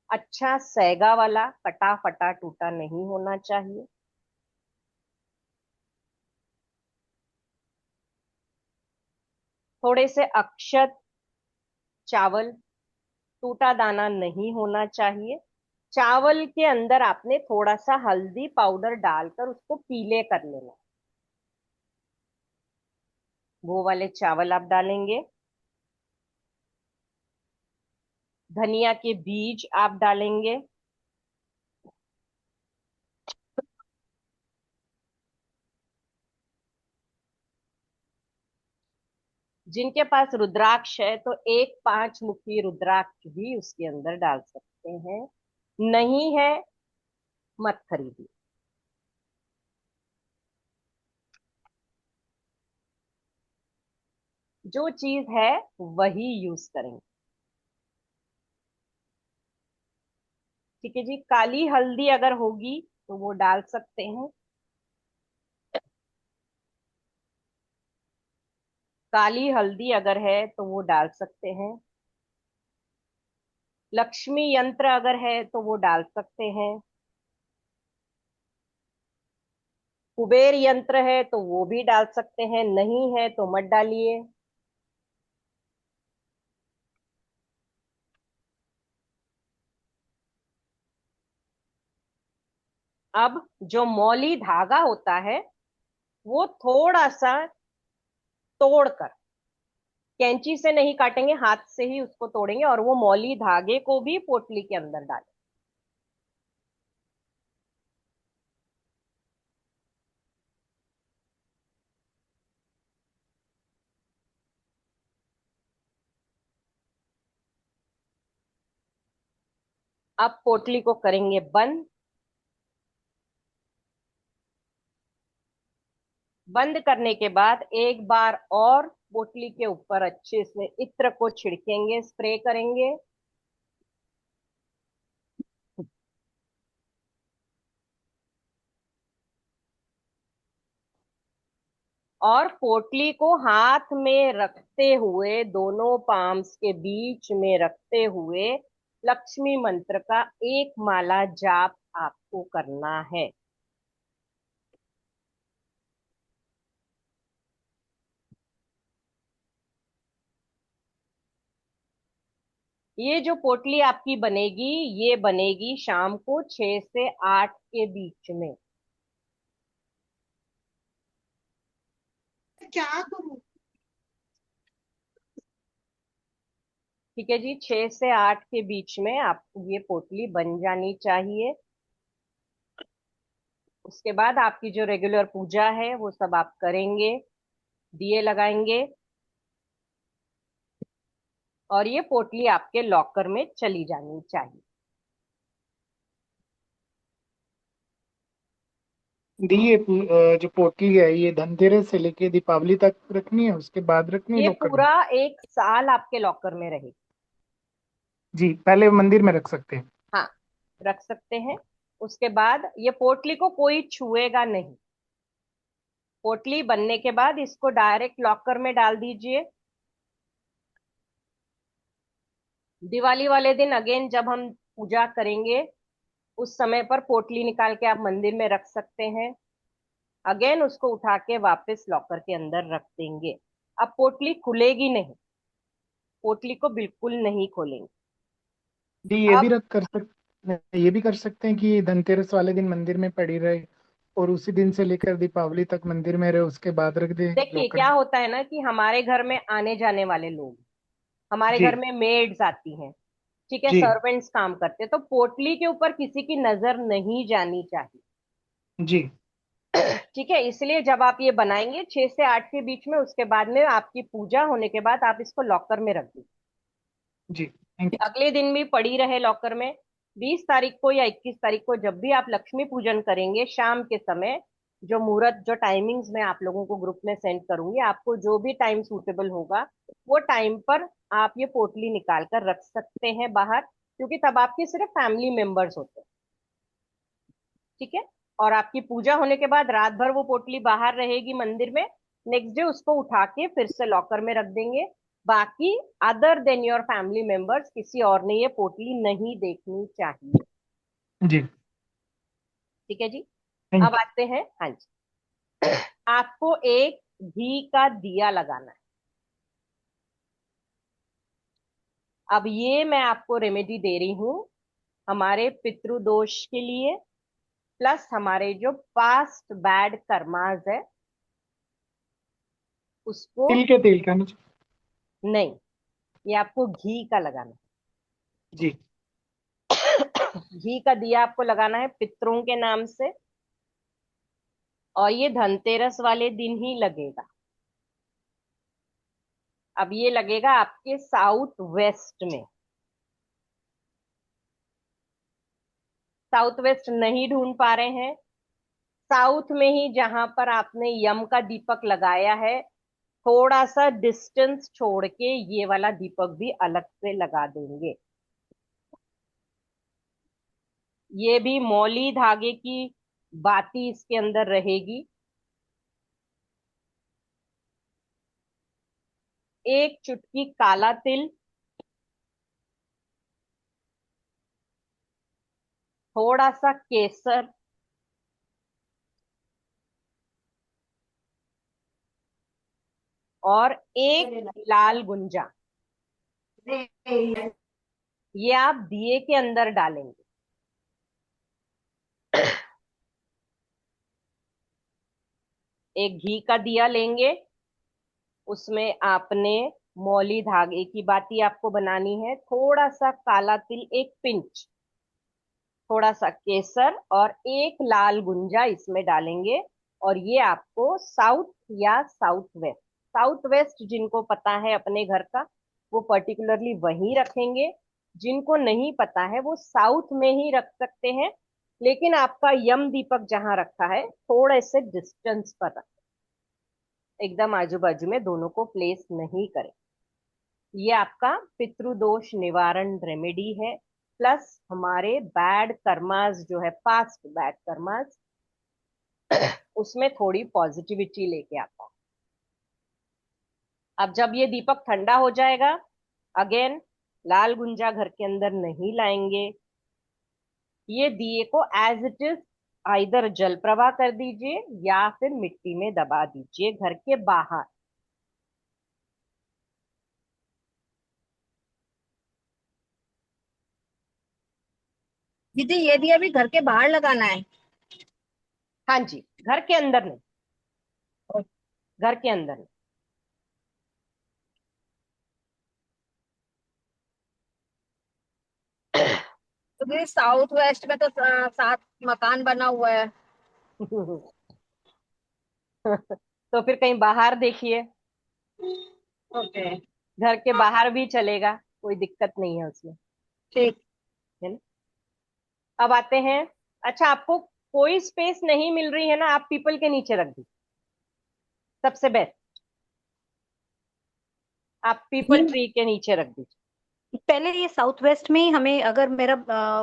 अच्छा सैगा वाला, कटा फटा टूटा नहीं होना चाहिए। थोड़े से अक्षत चावल, टूटा दाना नहीं होना चाहिए। चावल के अंदर आपने थोड़ा सा हल्दी पाउडर डालकर उसको पीले कर लेना, वो वाले चावल आप डालेंगे। धनिया के बीज आप डालेंगे। जिनके पास रुद्राक्ष है तो एक 5 मुखी रुद्राक्ष भी उसके अंदर डाल सकते हैं, नहीं है मत खरीदिए। जो चीज है वही यूज करेंगे। ठीक है जी। काली हल्दी अगर होगी तो वो डाल सकते हैं। काली हल्दी अगर है तो वो डाल सकते हैं। लक्ष्मी यंत्र अगर है तो वो डाल सकते हैं। कुबेर यंत्र है तो वो भी डाल सकते हैं, नहीं है तो मत डालिए। अब जो मौली धागा होता है वो थोड़ा सा तोड़कर, कैंची से नहीं काटेंगे, हाथ से ही उसको तोड़ेंगे और वो मौली धागे को भी पोटली के अंदर डालें। अब पोटली को करेंगे बंद। बंद करने के बाद एक बार और पोटली के ऊपर अच्छे से इत्र को छिड़केंगे, स्प्रे करेंगे। और पोटली को हाथ में रखते हुए, दोनों पाम्स के बीच में रखते हुए, लक्ष्मी मंत्र का एक माला जाप आपको करना है। ये जो पोटली आपकी बनेगी, ये बनेगी शाम को 6 से 8 के बीच में। क्या करूं? ठीक है जी, 6 से 8 के बीच में आपको ये पोटली बन जानी चाहिए। उसके बाद आपकी जो रेगुलर पूजा है वो सब आप करेंगे, दिए लगाएंगे, और ये पोटली आपके लॉकर में चली जानी चाहिए। दी ये जो पोटली है ये धनतेरस से लेके दीपावली तक रखनी है, उसके बाद रखनी है ये लॉकर में? पूरा 1 साल आपके लॉकर में रहेगी। जी, पहले मंदिर में रख सकते हैं। हाँ, रख सकते हैं। उसके बाद ये पोटली को कोई छुएगा नहीं। पोटली बनने के बाद इसको डायरेक्ट लॉकर में डाल दीजिए। दिवाली वाले दिन अगेन जब हम पूजा करेंगे, उस समय पर पोटली निकाल के आप मंदिर में रख सकते हैं। अगेन उसको उठा के वापस लॉकर के अंदर रख देंगे। अब पोटली खुलेगी नहीं, पोटली को बिल्कुल नहीं खोलेंगे। दी ये भी अब ये भी कर सकते हैं कि धनतेरस वाले दिन मंदिर में पड़ी रहे और उसी दिन से लेकर दीपावली तक मंदिर में रहे, उसके बाद रख दे देखिए लॉकर क्या में। होता है ना कि हमारे घर में आने जाने वाले लोग, हमारे जी घर में मेड्स आती हैं, ठीक है, जी सर्वेंट्स काम करते हैं, तो पोटली के ऊपर किसी की नजर नहीं जानी चाहिए। जी ठीक है, इसलिए जब आप ये बनाएंगे 6 से 8 के बीच में, उसके बाद में आपकी पूजा होने के बाद आप इसको लॉकर में रख दीजिए। जी, थैंक यू। अगले दिन भी पड़ी रहे लॉकर में। 20 तारीख को या 21 तारीख को जब भी आप लक्ष्मी पूजन करेंगे, शाम के समय, जो मुहूर्त, जो टाइमिंग्स मैं आप लोगों को ग्रुप में सेंड करूंगी, आपको जो भी टाइम सूटेबल होगा वो टाइम पर आप ये पोटली निकाल कर रख सकते हैं बाहर, क्योंकि तब आपके सिर्फ फैमिली मेंबर्स होते हैं। ठीक है, और आपकी पूजा होने के बाद रात भर वो पोटली बाहर रहेगी मंदिर में। नेक्स्ट डे उसको उठा के फिर से लॉकर में रख देंगे। बाकी other than your family members, किसी और ने ये पोटली नहीं देखनी चाहिए। जी, ठीक है जी। अब थैंक आते हैं, हाँ जी, आपको एक घी का दिया लगाना है। अब ये मैं आपको रेमेडी दे रही हूँ हमारे पितृदोष के लिए, प्लस हमारे जो पास्ट बैड कर्मास है उसको। तिल के तेल का ना? नहीं, ये आपको घी का लगाना जी है। घी का दिया आपको लगाना है पितरों के नाम से, और ये धनतेरस वाले दिन ही लगेगा। अब ये लगेगा आपके साउथ वेस्ट में। साउथ वेस्ट नहीं ढूंढ पा रहे हैं, साउथ में ही जहां पर आपने यम का दीपक लगाया है, थोड़ा सा डिस्टेंस छोड़ के ये वाला दीपक भी अलग से लगा देंगे। ये भी मौली धागे की बाती इसके अंदर रहेगी। एक चुटकी काला तिल, थोड़ा सा केसर, और एक लाल गुंजा, ये आप दिए के अंदर डालेंगे। एक घी का दिया लेंगे, उसमें आपने मौली धागे की बाती आपको बनानी है, थोड़ा सा काला तिल, एक पिंच, थोड़ा सा केसर, और एक लाल गुंजा इसमें डालेंगे। और ये आपको साउथ या साउथ वेस्ट, साउथ वेस्ट जिनको पता है अपने घर का, वो पर्टिकुलरली वहीं रखेंगे। जिनको नहीं पता है वो साउथ में ही रख सकते हैं, लेकिन आपका यम दीपक जहां रखा है थोड़े से डिस्टेंस पर रखें, एकदम आजू बाजू में दोनों को प्लेस नहीं करें। ये आपका पितृदोष निवारण रेमेडी है, प्लस हमारे बैड कर्मास जो है, पास्ट बैड कर्मास, उसमें थोड़ी पॉजिटिविटी लेके आता है। अब जब ये दीपक ठंडा हो जाएगा, अगेन लाल गुंजा घर के अंदर नहीं लाएंगे। ये दिए को एज इट इज इधर जल प्रवाह कर दीजिए या फिर मिट्टी में दबा दीजिए घर के बाहर। दीदी ये दिया भी घर के बाहर लगाना है? हाँ जी, घर के अंदर नहीं, घर के अंदर नहीं। तो दीदी साउथ वेस्ट में तो 7 मकान बना हुआ है। तो फिर कहीं बाहर देखिए, ओके। घर के बाहर भी चलेगा, कोई दिक्कत नहीं है उसमें, ठीक। है ना। अब आते हैं, अच्छा आपको कोई स्पेस नहीं मिल रही है ना, आप पीपल के नीचे रख दीजिए, सबसे बेस्ट। आप पीपल नहीं, ट्री के नीचे रख दीजिए। पहले ये साउथ वेस्ट में ही हमें, अगर मेरा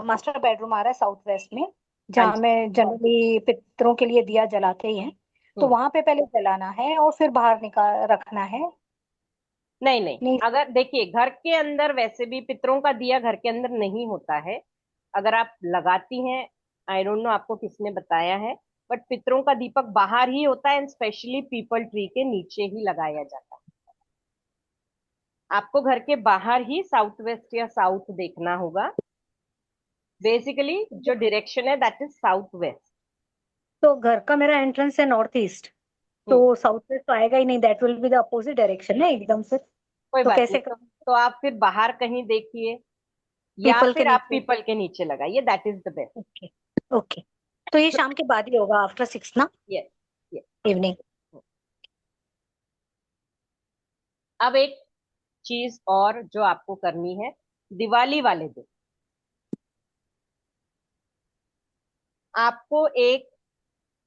मास्टर बेडरूम आ रहा है साउथ वेस्ट में, हाँ जहाँ जी। मैं जनरली पितरों के लिए दिया जलाते ही हैं, तो हम्म। वहां पे पहले जलाना है और फिर बाहर निकाल रखना है? नहीं नहीं, नहीं। अगर देखिए घर के अंदर वैसे भी पितरों का दिया घर के अंदर नहीं होता है। अगर आप लगाती हैं, आई डोंट नो आपको किसने बताया है, बट पितरों का दीपक बाहर ही होता है, एंड स्पेशली पीपल ट्री के नीचे ही लगाया जाता है। आपको घर के बाहर ही साउथ वेस्ट या साउथ देखना होगा। बेसिकली जो डायरेक्शन है दैट इज साउथ वेस्ट। तो घर का मेरा एंट्रेंस है नॉर्थ ईस्ट, हम्म। तो साउथ वेस्ट तो आएगा ही नहीं, that will be the opposite direction है एकदम से। कोई तो बात नहीं, कैसे तो, करूं? तो आप फिर बाहर कहीं देखिए या पीपल के फिर आप नीचे? पीपल के नीचे लगाइए, that is the best. Okay. Okay. तो ये शाम के बाद ही होगा, आफ्टर 6 ना, यस, यस। इवनिंग? अब एक चीज और जो आपको करनी है, दिवाली वाले दिन आपको एक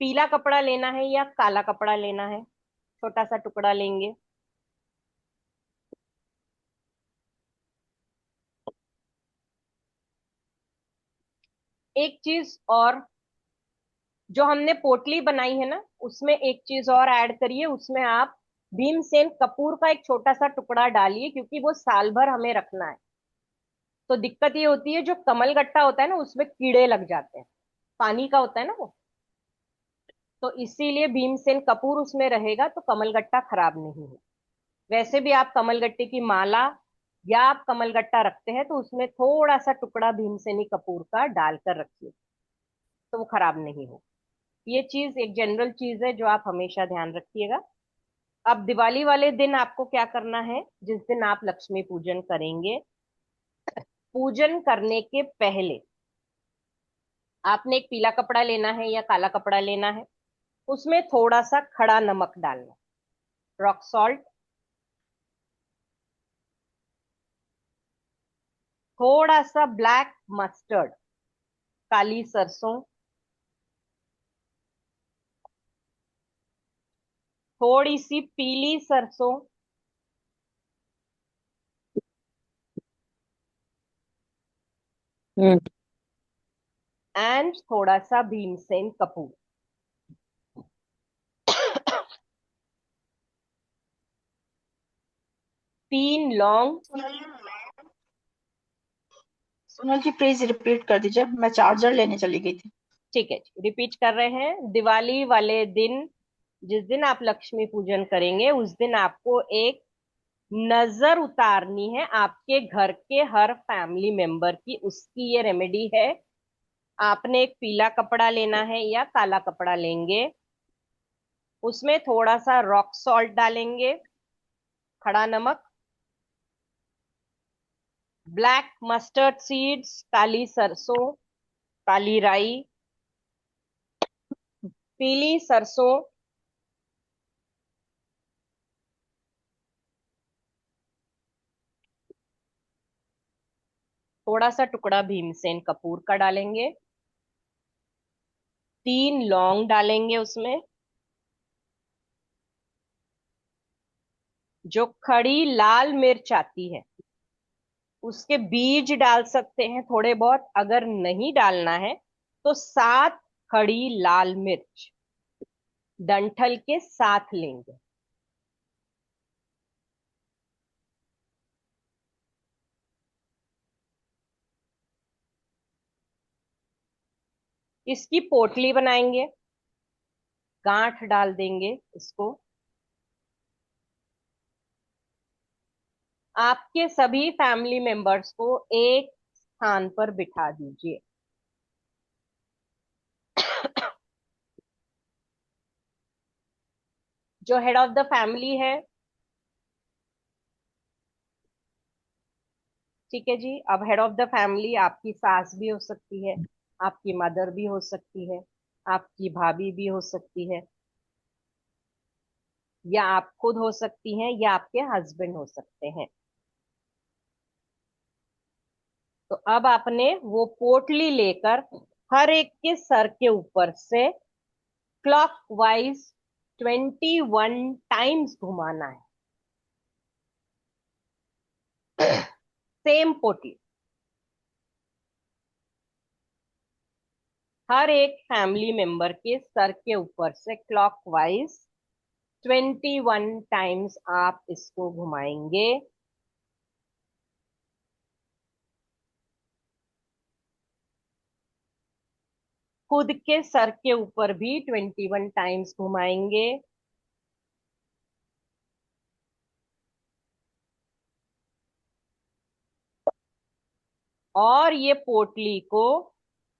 पीला कपड़ा लेना है या काला कपड़ा लेना है, छोटा सा टुकड़ा लेंगे। एक चीज और, जो हमने पोटली बनाई है ना, उसमें एक चीज और ऐड करिए, उसमें आप भीमसेन कपूर का एक छोटा सा टुकड़ा डालिए, क्योंकि वो साल भर हमें रखना है। तो दिक्कत ये होती है, जो कमल गट्टा होता है ना उसमें कीड़े लग जाते हैं, पानी का होता है ना वो, तो इसीलिए भीमसेन कपूर उसमें रहेगा तो कमलगट्टा खराब नहीं है। वैसे भी आप कमलगट्टे की माला या आप कमलगट्टा रखते हैं तो उसमें थोड़ा सा टुकड़ा भीमसेनी कपूर का डालकर रखिए, तो वो खराब नहीं हो। ये चीज एक जनरल चीज है जो आप हमेशा ध्यान रखिएगा। अब दिवाली वाले दिन आपको क्या करना है, जिस दिन आप लक्ष्मी पूजन करेंगे, पूजन करने के पहले आपने एक पीला कपड़ा लेना है या काला कपड़ा लेना है, उसमें थोड़ा सा खड़ा नमक डालना, रॉक सॉल्ट, थोड़ा सा ब्लैक मस्टर्ड, काली सरसों, थोड़ी सी पीली सरसों, हम्म। एंड थोड़ा सा भीमसेन कपूर। तीन लौंग। सोनल जी प्लीज रिपीट कर दीजिए, मैं चार्जर लेने चली गई थी। ठीक है जी, रिपीट कर रहे हैं। दिवाली वाले दिन, जिस दिन आप लक्ष्मी पूजन करेंगे, उस दिन आपको एक नजर उतारनी है आपके घर के हर फैमिली मेंबर की, उसकी ये रेमेडी है। आपने एक पीला कपड़ा लेना है या काला कपड़ा लेंगे, उसमें थोड़ा सा रॉक सॉल्ट डालेंगे, खड़ा नमक, ब्लैक मस्टर्ड सीड्स, काली सरसों, काली राई, पीली सरसों, थोड़ा सा टुकड़ा भीमसेन कपूर का डालेंगे, तीन लौंग डालेंगे उसमें, जो खड़ी लाल मिर्च आती है उसके बीज डाल सकते हैं थोड़े बहुत, अगर नहीं डालना है तो 7 खड़ी लाल मिर्च डंठल के साथ लेंगे। इसकी पोटली बनाएंगे, गांठ डाल देंगे इसको। आपके सभी फैमिली मेंबर्स को एक स्थान पर बिठा दीजिए। जो हेड ऑफ द फैमिली है, ठीक है जी। अब हेड ऑफ द फैमिली आपकी सास भी हो सकती है, आपकी मदर भी हो सकती है, आपकी भाभी भी हो सकती है, या आप खुद हो सकती हैं, या आपके हस्बैंड हो सकते हैं। तो अब आपने वो पोटली लेकर हर एक के सर के ऊपर से क्लॉकवाइज 21 टाइम्स घुमाना है। सेम पोटली हर एक फैमिली मेंबर के सर के ऊपर से क्लॉकवाइज 21 टाइम्स आप इसको घुमाएंगे। खुद के सर के ऊपर भी 21 टाइम्स घुमाएंगे। और ये पोटली को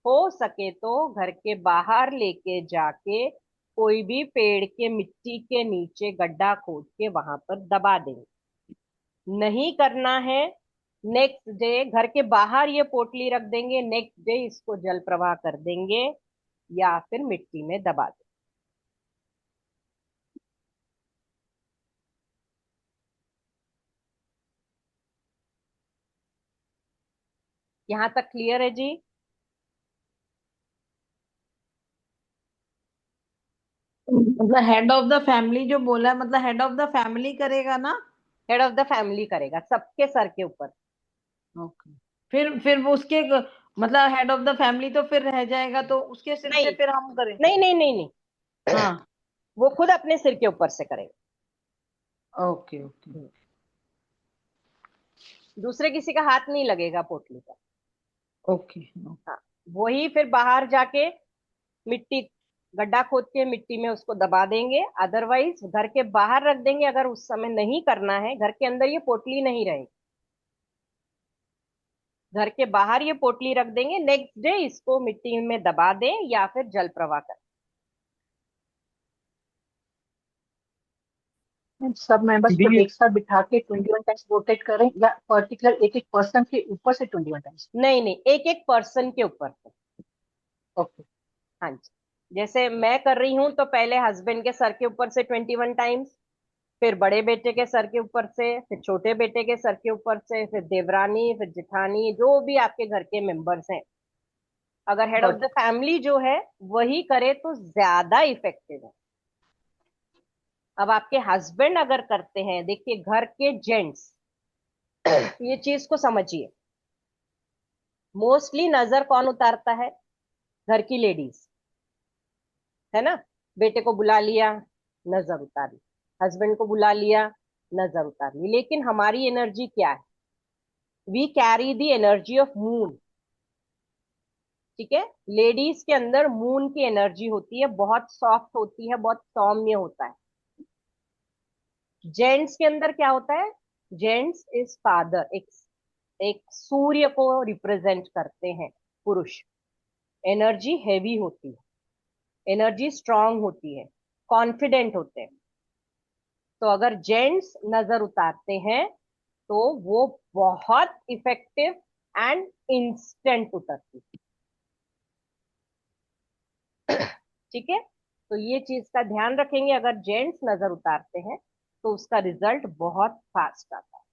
हो सके तो घर के बाहर लेके जाके कोई भी पेड़ के मिट्टी के नीचे गड्ढा खोद के वहां पर दबा देंगे। नहीं करना है, नेक्स्ट डे घर के बाहर ये पोटली रख देंगे, नेक्स्ट डे इसको जल प्रवाह कर देंगे या फिर मिट्टी में दबा देंगे। यहां तक क्लियर है जी? मतलब हेड ऑफ द फैमिली जो बोला है, मतलब हेड ऑफ द फैमिली करेगा ना? हेड ऑफ द फैमिली करेगा सबके सर के ऊपर। ओके। फिर वो उसके मतलब हेड ऑफ द फैमिली तो फिर रह जाएगा, तो उसके सिर से नहीं फिर हम करें? नहीं नहीं नहीं नहीं, हाँ। वो खुद अपने सिर के ऊपर से करेगा। Okay okay. दूसरे किसी का हाथ नहीं लगेगा पोटली का। ओके। हाँ, वही फिर बाहर जाके मिट्टी, गड्ढा खोद के मिट्टी में उसको दबा देंगे, अदरवाइज घर के बाहर रख देंगे। अगर उस समय नहीं करना है, घर के अंदर ये पोटली नहीं रहेगी, घर के बाहर ये पोटली रख देंगे, नेक्स्ट डे इसको मिट्टी में दबा दें या फिर जल प्रवाह कर। सब मेंबर्स को दी एक साथ बिठा के 21 टाइम्स रोटेट करें, या पर्टिकुलर एक एक पर्सन के ऊपर से 21 टाइम्स? नहीं नहीं, एक एक पर्सन के ऊपर से। ओके। हाँ जी, जैसे मैं कर रही हूं तो पहले हस्बैंड के सर के ऊपर से 21 टाइम्स, फिर बड़े बेटे के सर के ऊपर से, फिर छोटे बेटे के सर के ऊपर से, फिर देवरानी, फिर जिठानी, जो भी आपके घर के मेंबर्स हैं। अगर head of got the family जो है वही करे तो ज्यादा इफेक्टिव है। अब आपके हस्बैंड अगर करते हैं, देखिए घर के जेंट्स ये चीज को समझिए, मोस्टली नजर कौन उतारता है? घर की लेडीज, है ना। बेटे को बुला लिया, नजर उतार ली, हस्बैंड को बुला लिया, नजर उतार ली। लेकिन हमारी एनर्जी क्या है? We carry the energy of moon, ठीक है। लेडीज के अंदर मून की एनर्जी होती है, बहुत सॉफ्ट होती है, बहुत सौम्य होता है। जेंट्स के अंदर क्या होता है? जेंट्स इज फादर, एक सूर्य को रिप्रेजेंट करते हैं पुरुष। एनर्जी हैवी होती है, एनर्जी स्ट्रांग होती है, कॉन्फिडेंट होते हैं। तो अगर जेंट्स नजर उतारते हैं तो वो बहुत इफेक्टिव एंड इंस्टेंट उतरती है, ठीक है। तो ये चीज का ध्यान रखेंगे, अगर जेंट्स नजर उतारते हैं तो उसका रिजल्ट बहुत फास्ट आता है।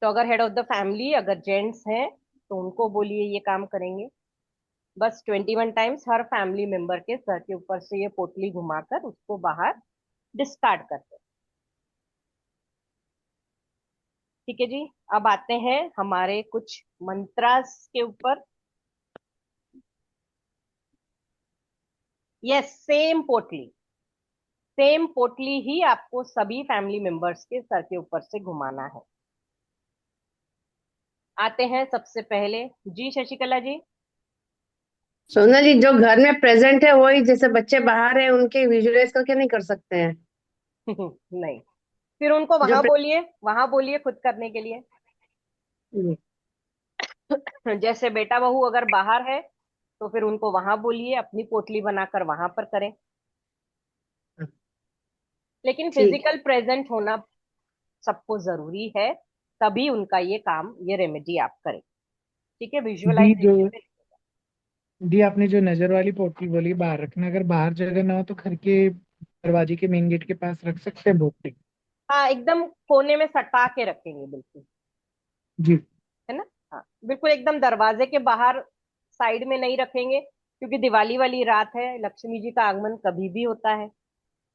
तो अगर हेड ऑफ द फैमिली अगर जेंट्स हैं तो उनको बोलिए ये काम करेंगे। बस 21 टाइम्स हर फैमिली मेंबर के सर के ऊपर से ये पोटली घुमाकर उसको बाहर डिस्कार्ड करते हैं, ठीक है जी। अब आते हैं हमारे कुछ मंत्रास के ऊपर। यस, सेम पोटली ही आपको सभी फैमिली मेंबर्स के सर के ऊपर से घुमाना है। आते हैं सबसे पहले जी, शशिकला जी। सोनल जी, जो घर में प्रेजेंट है वही, जैसे बच्चे बाहर है उनके विजुअलाइज करके नहीं कर सकते हैं? नहीं, फिर उनको जो वहां बोलिए खुद करने के लिए। हम्म, जैसे बेटा बहू अगर बाहर है तो फिर उनको वहां बोलिए, अपनी पोटली बनाकर वहां पर करें। लेकिन ठीक है। फिजिकल प्रेजेंट होना सबको जरूरी है, तभी उनका ये काम, ये रेमेडी आप करें। ठीक है, दी जो विजुअलाइजेशन में। दी आपने जो नजर वाली पोटली बोली बाहर रखना, अगर बाहर जगह ना हो तो घर के दरवाजे के मेन गेट के पास रख सकते हैं पोटली। हाँ, एकदम कोने में सटा के रखेंगे बिल्कुल, जी। है ना। हाँ, बिल्कुल एकदम दरवाजे के बाहर साइड में नहीं रखेंगे, क्योंकि दिवाली वाली रात है, लक्ष्मी जी का आगमन कभी भी होता है,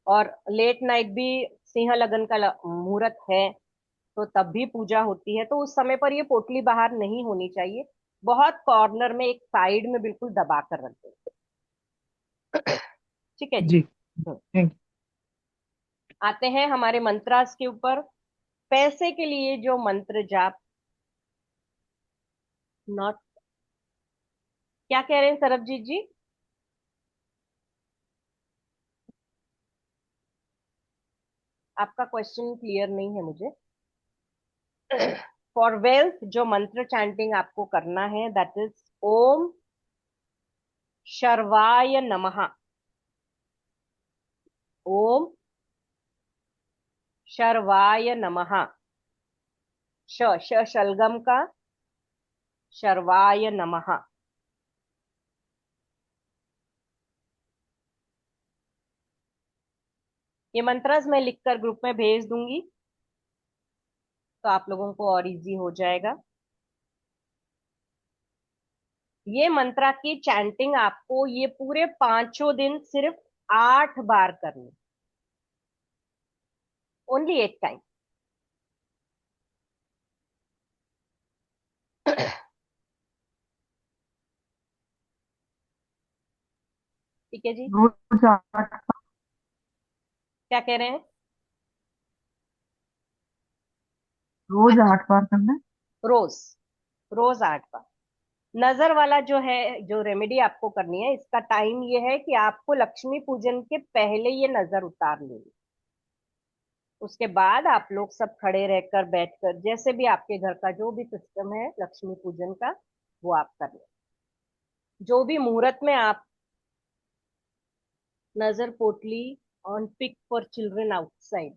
और लेट नाइट भी सिंह लगन का मुहूर्त है, तो तब भी पूजा होती है, तो उस समय पर ये पोटली बाहर नहीं होनी चाहिए। बहुत कॉर्नर में एक साइड में बिल्कुल दबा कर रख दें। ठीक है जी। जी। हम्म, थैंक आते हैं हमारे मंत्रास के ऊपर। पैसे के लिए जो मंत्र जाप, नॉट, क्या कह रहे हैं सरबजीत जी? आपका क्वेश्चन क्लियर नहीं है मुझे। फॉर वेल्थ जो मंत्र चैंटिंग आपको करना है, दैट इज ओम शर्वाय नमः। ओम शर्वाय नमः। शलगम का शर्वाय नमः। ये मंत्रस मैं लिखकर ग्रुप में भेज दूंगी, तो आप लोगों को और इजी हो जाएगा। ये मंत्रा की चैंटिंग आपको ये पूरे 5 दिन सिर्फ 8 बार करनी, ओनली 8 टाइम। ठीक है जी। रोज 8 क्या कह रहे हैं? रोज 8 बार करना है। रोज, रोज 8 बार। नजर वाला जो है, जो रेमेडी आपको करनी है, इसका टाइम ये है कि आपको लक्ष्मी पूजन के पहले ये नजर उतार लेनी। उसके बाद आप लोग सब खड़े रहकर बैठकर जैसे भी आपके घर का जो भी सिस्टम है लक्ष्मी पूजन का, वो आप कर लें। जो भी मुहूर्त में आप नजर पोटली on pick for children outside.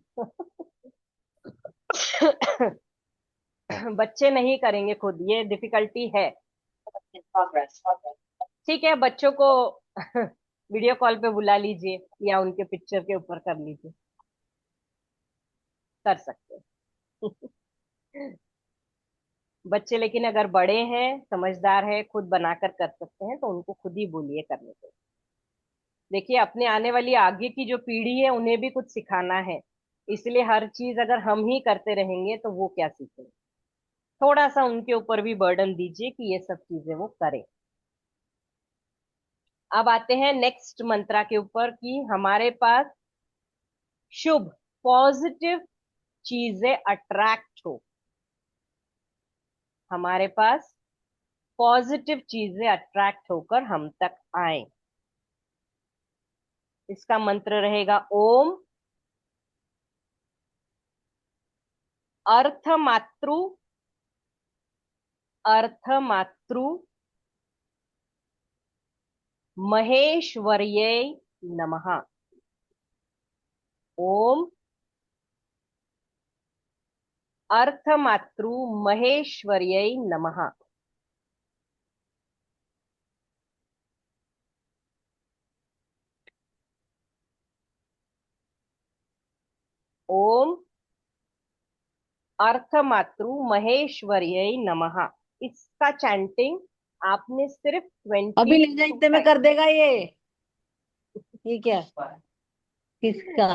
बच्चे नहीं करेंगे खुद, ये डिफिकल्टी है। ठीक है, बच्चों को वीडियो कॉल पे बुला लीजिए या उनके पिक्चर के ऊपर कर लीजिए, कर सकते हैं। बच्चे लेकिन अगर बड़े हैं, समझदार है, खुद बनाकर कर सकते हैं, तो उनको खुद ही बोलिए करने को। देखिए, अपने आने वाली आगे की जो पीढ़ी है उन्हें भी कुछ सिखाना है, इसलिए हर चीज अगर हम ही करते रहेंगे तो वो क्या सीखेंगे। थोड़ा सा उनके ऊपर भी बर्डन दीजिए कि ये सब चीजें वो करें। अब आते हैं नेक्स्ट मंत्रा के ऊपर कि हमारे पास शुभ, पॉजिटिव चीजें अट्रैक्ट हो, हमारे पास पॉजिटिव चीजें अट्रैक्ट होकर हम तक आए। इसका मंत्र रहेगा ओम अर्थ मातृ, अर्थ मातृ महेश्वर्यै नमः। ओम अर्थ मातृ महेश्वर्यै नमः। ओम अर्थ मातृ महेश्वर्यै नमः। इसका चैंटिंग आपने सिर्फ अभी 20। ले जा, इतने में कर देगा ये क्या किसका?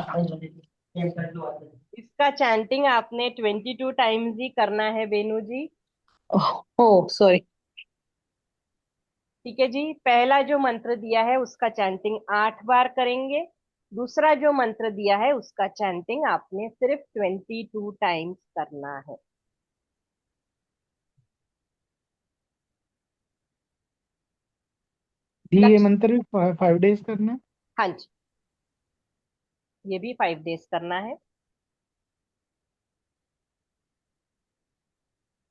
इसका चैंटिंग आपने 22 टाइम्स ही करना है बेनू जी। ओ सॉरी। ठीक है जी, पहला जो मंत्र दिया है उसका चैंटिंग 8 बार करेंगे। दूसरा जो मंत्र दिया है उसका चैंटिंग आपने सिर्फ 22 टाइम्स करना है। दी ये लक्ष्य, मंत्र भी 5 days करना है? हाँ जी, ये भी 5 days करना है।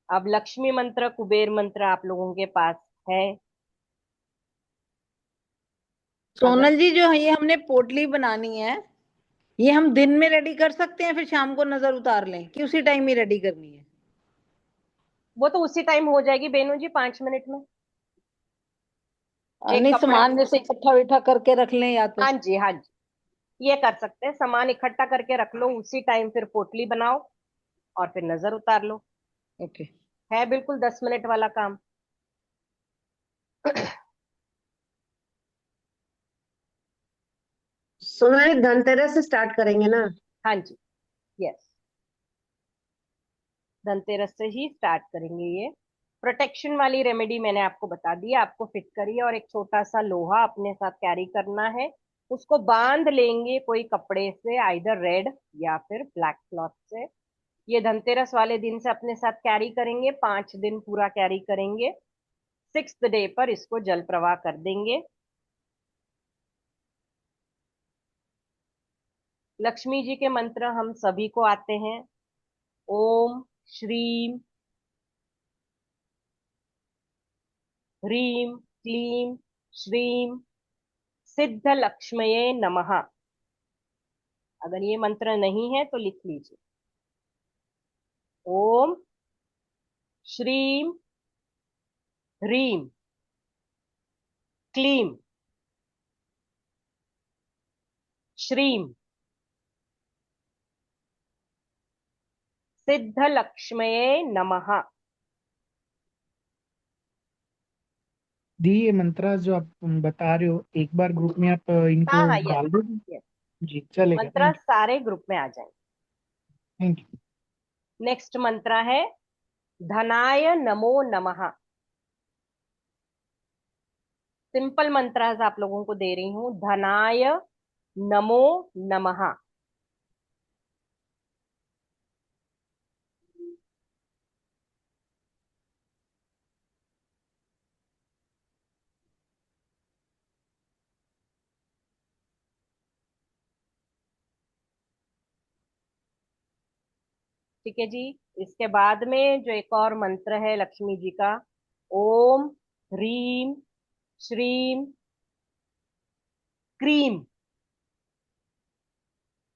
अब लक्ष्मी मंत्र, कुबेर मंत्र आप लोगों के पास है। अगर सोनल जी, जो ये हमने पोटली बनानी है, ये हम दिन में रेडी कर सकते हैं, फिर शाम को नजर उतार लें, कि उसी टाइम ही रेडी करनी है? वो तो उसी टाइम हो जाएगी बेनू जी, 5 मिनट में। एक नहीं, कपड़ा, सामान जैसे इकट्ठा विट्ठा करके रख लें या तो? हाँ जी हाँ जी, ये कर सकते हैं, सामान इकट्ठा करके रख लो, उसी टाइम फिर पोटली बनाओ और फिर नजर उतार लो। ओके। है बिल्कुल 10 मिनट वाला काम। सोनाली धनतेरस से स्टार्ट करेंगे ना? हाँ जी, यस, धनतेरस से ही स्टार्ट करेंगे ये। प्रोटेक्शन वाली रेमेडी मैंने आपको बता दी, आपको फिट करिए और एक छोटा सा लोहा अपने साथ कैरी करना है। उसको बांध लेंगे कोई कपड़े से, आइदर रेड या फिर ब्लैक क्लॉथ से। ये धनतेरस वाले दिन से अपने साथ कैरी करेंगे, 5 दिन पूरा कैरी करेंगे। 6th डे पर इसको जल प्रवाह कर देंगे। लक्ष्मी जी के मंत्र हम सभी को आते हैं। ओम श्रीम ह्रीम क्लीम श्रीम सिद्ध लक्ष्मये नमः। अगर ये मंत्र नहीं है तो लिख लीजिए। ओम श्रीम ह्रीम क्लीम श्रीम सिद्ध लक्ष्मये नमः। दी ये मंत्र जो आप बता रहे हो, एक बार ग्रुप में आप हाँ इनको हाँ, यस डाल दोगे? यस, जी चलेगा, मंत्र थैंक यू। सारे ग्रुप में आ जाएंगे। Thank you. नेक्स्ट मंत्र है धनाय नमो नमः। सिंपल मंत्र आप लोगों को दे रही हूं, धनाय नमो नमः। ठीक है जी। इसके बाद में जो एक और मंत्र है लक्ष्मी जी का, ओम ह्रीम श्रीम क्रीम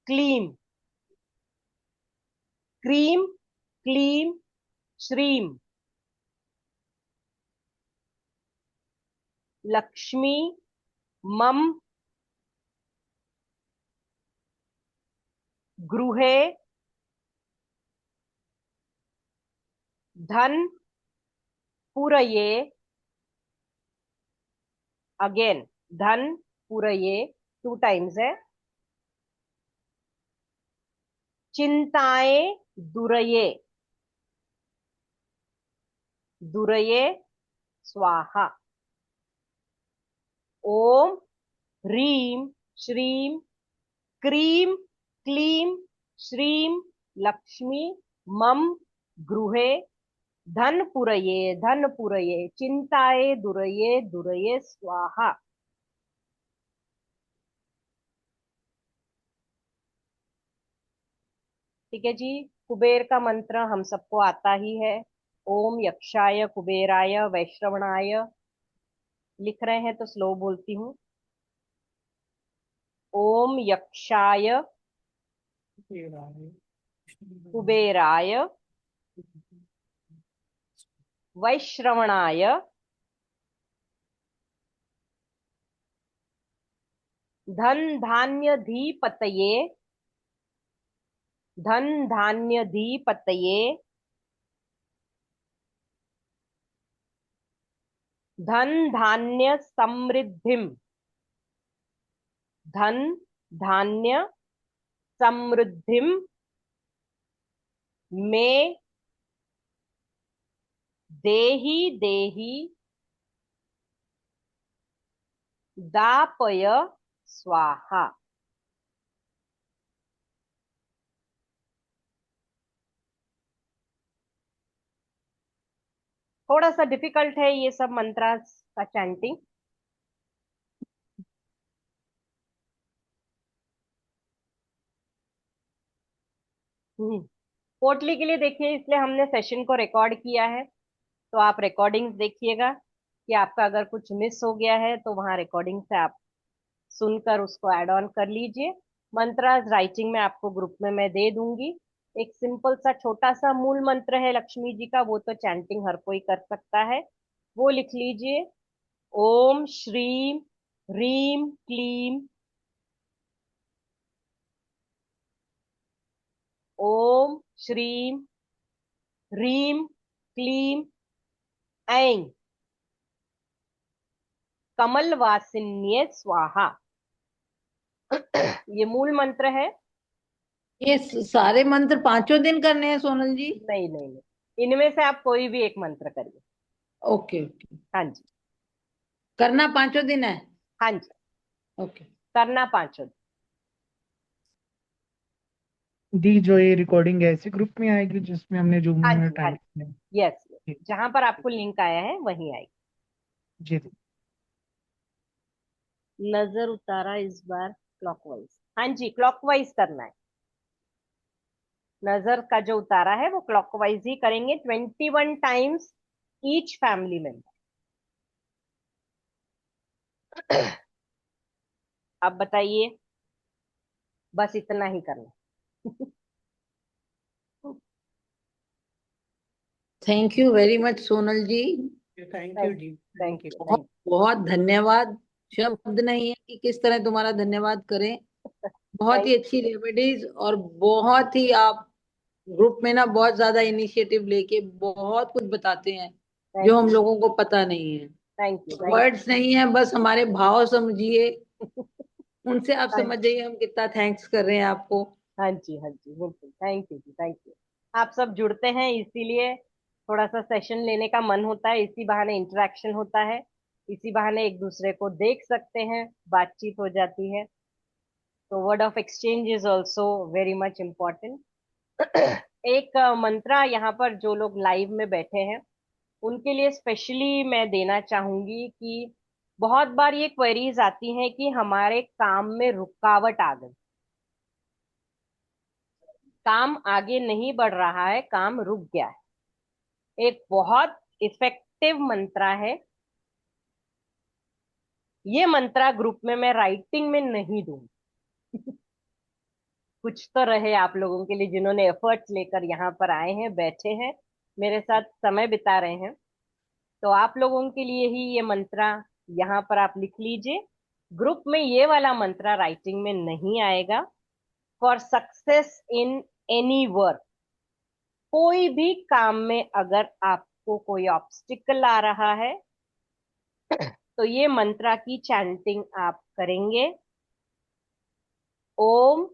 क्लीम क्रीम क्लीम श्रीम लक्ष्मी मम गृहे धन पूरये। अगेन धन पूरये, 2 times है। चिंताएं दुरये, दुरये स्वाहा। ओम ह्रीम श्रीम क्रीम क्लीम श्रीम लक्ष्मी मम गृहे धन पुरये चिंताए दुरये दुरये स्वाहा। ठीक है जी। कुबेर का मंत्र हम सबको आता ही है। ओम यक्षाय कुबेराय वैश्रवणाय। लिख रहे हैं तो स्लो बोलती हूँ। ओम यक्षाय कुबेराय वैश्रवणाय धन धान्य धीपतये धन धान्य धीपतये धन धान्य समृद्धिम धन धान्य समृद्धिम में देहि देहि दापय स्वाहा। थोड़ा सा डिफिकल्ट है ये सब मंत्रास का चैंटिंग, पोटली के लिए देखिए, इसलिए हमने सेशन को रिकॉर्ड किया है, तो आप रिकॉर्डिंग्स देखिएगा कि आपका अगर कुछ मिस हो गया है तो वहाँ रिकॉर्डिंग से आप सुनकर उसको ऐड ऑन कर लीजिए। मंत्रास राइटिंग में आपको ग्रुप में मैं दे दूंगी। एक सिंपल सा छोटा सा मूल मंत्र है लक्ष्मी जी का, वो तो चैंटिंग हर कोई कर सकता है, वो लिख लीजिए। ओम श्रीम ह्रीम क्लीम, ओम श्रीम ह्रीम क्लीम ऐं कमलवासिन्ये स्वाहा। ये मूल मंत्र है। ये सारे मंत्र 5 दिन करने हैं सोनल जी? नहीं नहीं नहीं, इनमें से आप कोई भी एक मंत्र करिए। ओके ओके, हाँ जी, करना 5 दिन है? हाँ जी, ओके। करना 5 दिन। दी जो ये रिकॉर्डिंग है ऐसे ग्रुप में आएगी जिसमें हमने जूम हाँ में जी, हाँ टाइप जी, किया? यस, जी जहां पर आपको लिंक आया है वहीं आएगी। जी दी। नजर उतारा इस बार क्लॉकवाइज। हाँ जी, क्लॉकवाइज करना है। नजर का जो उतारा है वो क्लॉकवाइज ही करेंगे, 21 टाइम्स ईच फैमिली मेंबर। अब बताइए, बस इतना ही करना। Thank you very much Sonal ji. Thank you thank जी, थैंक थैंक यू यू। बहुत थैंक बहुत धन्यवाद। शब्द नहीं है कि किस तरह तुम्हारा धन्यवाद करें। बहुत थैंक ही अच्छी रेमेडीज, और बहुत ही आप ग्रुप में ना बहुत ज्यादा इनिशिएटिव लेके बहुत कुछ बताते हैं जो थैंक हम यू लोगों को पता नहीं है। थैंक यू थैंक वर्ड्स नहीं है, बस हमारे भाव समझिए, यू। उनसे आप हाँ समझ जाइए हम कितना थैंक्स कर रहे हैं आपको। हाँ जी, हाँ जी, बिल्कुल, thank you ji, thank you. आप सब जुड़ते हैं इसीलिए थोड़ा सा सेशन लेने का मन होता है, इसी बहाने इंटरेक्शन होता है, इसी बहाने एक दूसरे को देख सकते हैं, बातचीत हो जाती है। तो word of exchange is also very much important. एक मंत्रा यहाँ पर जो लोग लाइव में बैठे हैं उनके लिए स्पेशली मैं देना चाहूंगी कि बहुत बार ये क्वेरीज आती हैं कि हमारे काम में रुकावट आ गई, काम आगे नहीं बढ़ रहा है, काम रुक गया है। एक बहुत इफेक्टिव मंत्रा है ये मंत्रा, ग्रुप में मैं राइटिंग में नहीं दूंगी। कुछ तो रहे आप लोगों के लिए जिन्होंने एफर्ट्स लेकर यहाँ पर आए हैं, बैठे हैं, मेरे साथ समय बिता रहे हैं, तो आप लोगों के लिए ही ये मंत्रा यहाँ पर आप लिख लीजिए। ग्रुप में ये वाला मंत्रा राइटिंग में नहीं आएगा। For success in any work, कोई भी काम में अगर आपको कोई ऑब्स्टिकल आ रहा है तो ये मंत्रा की चैंटिंग आप करेंगे। ओम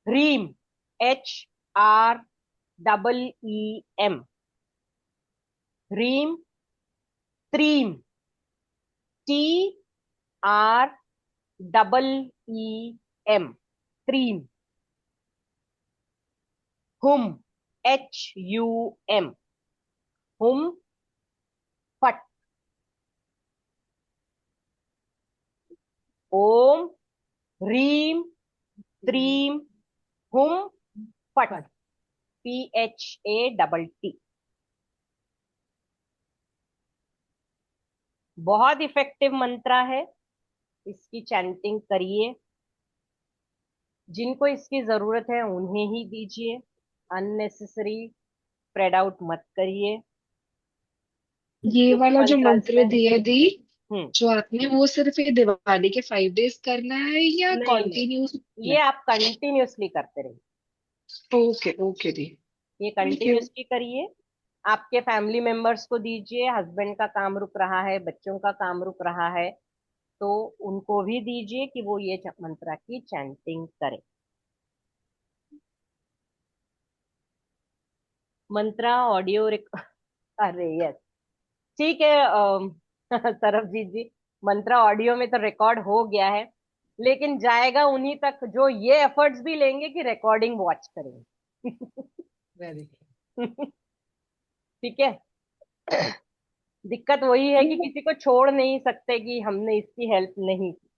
ह्रीम, HREEM, ह्रीम, त्रीम, TREEM, त्रीम, हुम, HUM, हुम फट। ओम ह्रीम त्रीम हुम फट, PHATT। बहुत इफेक्टिव मंत्रा है, इसकी चैंटिंग करिए। जिनको इसकी जरूरत है उन्हें ही दीजिए, अननेसेसरी स्प्रेड आउट मत करिए। ये जो भी वाला जो मंत्रास मंत्र है। दिया दी हम्म। जो आपने, वो सिर्फ ये दिवाली के 5 डेज करना है या नहीं नहीं, कॉन्टिन्यूस करना ये है? आप कंटिन्यूअसली करते रहिए, ओके ओके दी। ये थैंक यू। कंटिन्यूअसली करिए। आपके फैमिली मेंबर्स को दीजिए, हस्बैंड का काम रुक रहा है, बच्चों का काम रुक रहा है, तो उनको भी दीजिए कि वो ये मंत्रा की चैंटिंग करें। मंत्रा ऑडियो अरे यस, ठीक है। सरबजीत जी, मंत्रा ऑडियो में तो रिकॉर्ड हो गया है, लेकिन जाएगा उन्हीं तक जो ये एफर्ट्स भी लेंगे कि रिकॉर्डिंग वॉच करेंगे। वेरी ठीक है। दिक्कत वही है कि किसी को छोड़ नहीं सकते कि हमने इसकी हेल्प नहीं की।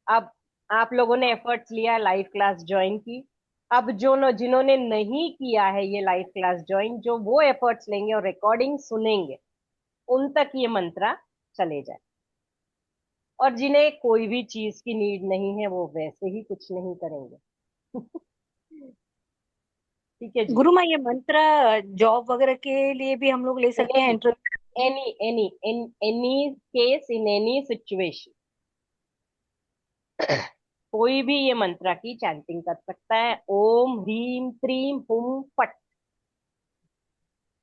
अब आप लोगों ने एफर्ट्स लिया, लाइव क्लास ज्वाइन की, अब जिन्होंने नहीं किया है ये लाइव क्लास ज्वाइन, जो वो एफर्ट्स लेंगे और रिकॉर्डिंग सुनेंगे, उन तक ये मंत्रा चले जाए। और जिन्हें कोई भी चीज की नीड नहीं है वो वैसे ही कुछ नहीं करेंगे। ठीक है जी। गुरु माँ, ये मंत्र जॉब वगैरह के लिए भी हम लोग ले इन सकते हैं, any interview? Any case, in any situation, कोई भी ये मंत्रा की चैंटिंग कर सकता है। ओम ह्रीम क्रीम हुम फट।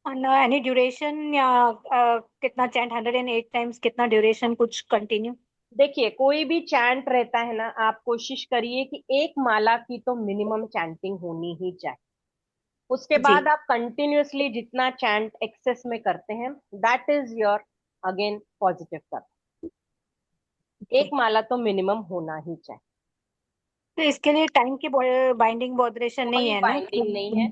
एनी ड्यूरेशन या कितना चैंट, 108 टाइम्स, कितना ड्यूरेशन, कुछ कंटिन्यू? देखिए, कोई भी चैंट रहता है ना, आप कोशिश करिए कि एक माला की तो मिनिमम चैंटिंग होनी ही चाहिए। उसके जी। बाद आप कंटिन्यूअसली जितना चैंट एक्सेस में करते हैं, that is your again positive कर। एक माला तो मिनिमम होना ही चाहिए। तो इसके लिए टाइम की बाइंडिंग बॉडरेशन नहीं कोई है ना कि बाइंडिंग नहीं है,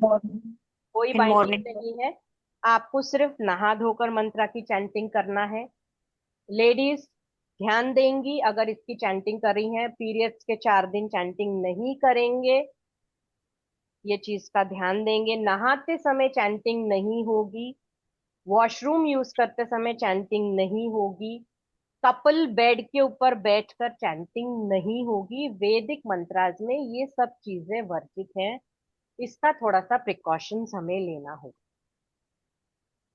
कोई इन बाइंडिंग मॉर्निंग? नहीं है। आपको सिर्फ नहा धोकर मंत्रा की चैंटिंग करना है। लेडीज ध्यान देंगी, अगर इसकी चैंटिंग कर रही हैं, पीरियड्स के 4 दिन चैंटिंग नहीं करेंगे, ये चीज का ध्यान देंगे। नहाते समय चैंटिंग नहीं होगी, वॉशरूम यूज करते समय चैंटिंग नहीं होगी, कपल बेड के ऊपर बैठकर चैंटिंग नहीं होगी। वैदिक मंत्राज में ये सब चीजें वर्जित हैं, इसका थोड़ा सा प्रिकॉशंस हमें लेना होगा।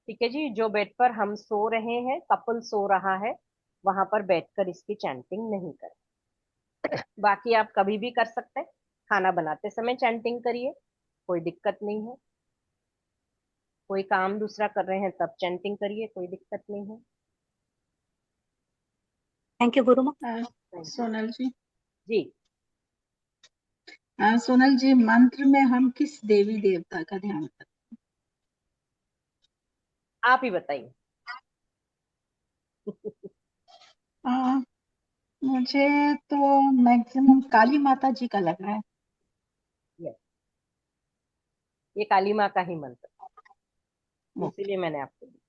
ठीक है जी। जो बेड पर हम सो रहे हैं, कपल सो रहा है, वहां पर बैठकर इसकी चैंटिंग नहीं करें। बाकी आप कभी भी कर सकते हैं। खाना बनाते समय चैंटिंग करिए, कोई दिक्कत नहीं है। कोई काम दूसरा कर रहे हैं तब चैंटिंग करिए, कोई दिक्कत नहीं है। थैंक यू गुरु माँ। Thank you। सोनल जी, जी। सोनल जी, मंत्र में हम किस देवी देवता का ध्यान करते आप ही बताइए। हैं? मुझे तो मैक्सिमम काली माता जी का लग रहा है। Yes, ये काली माँ का ही मंत्र, ओके, इसीलिए मैंने आपको दिया।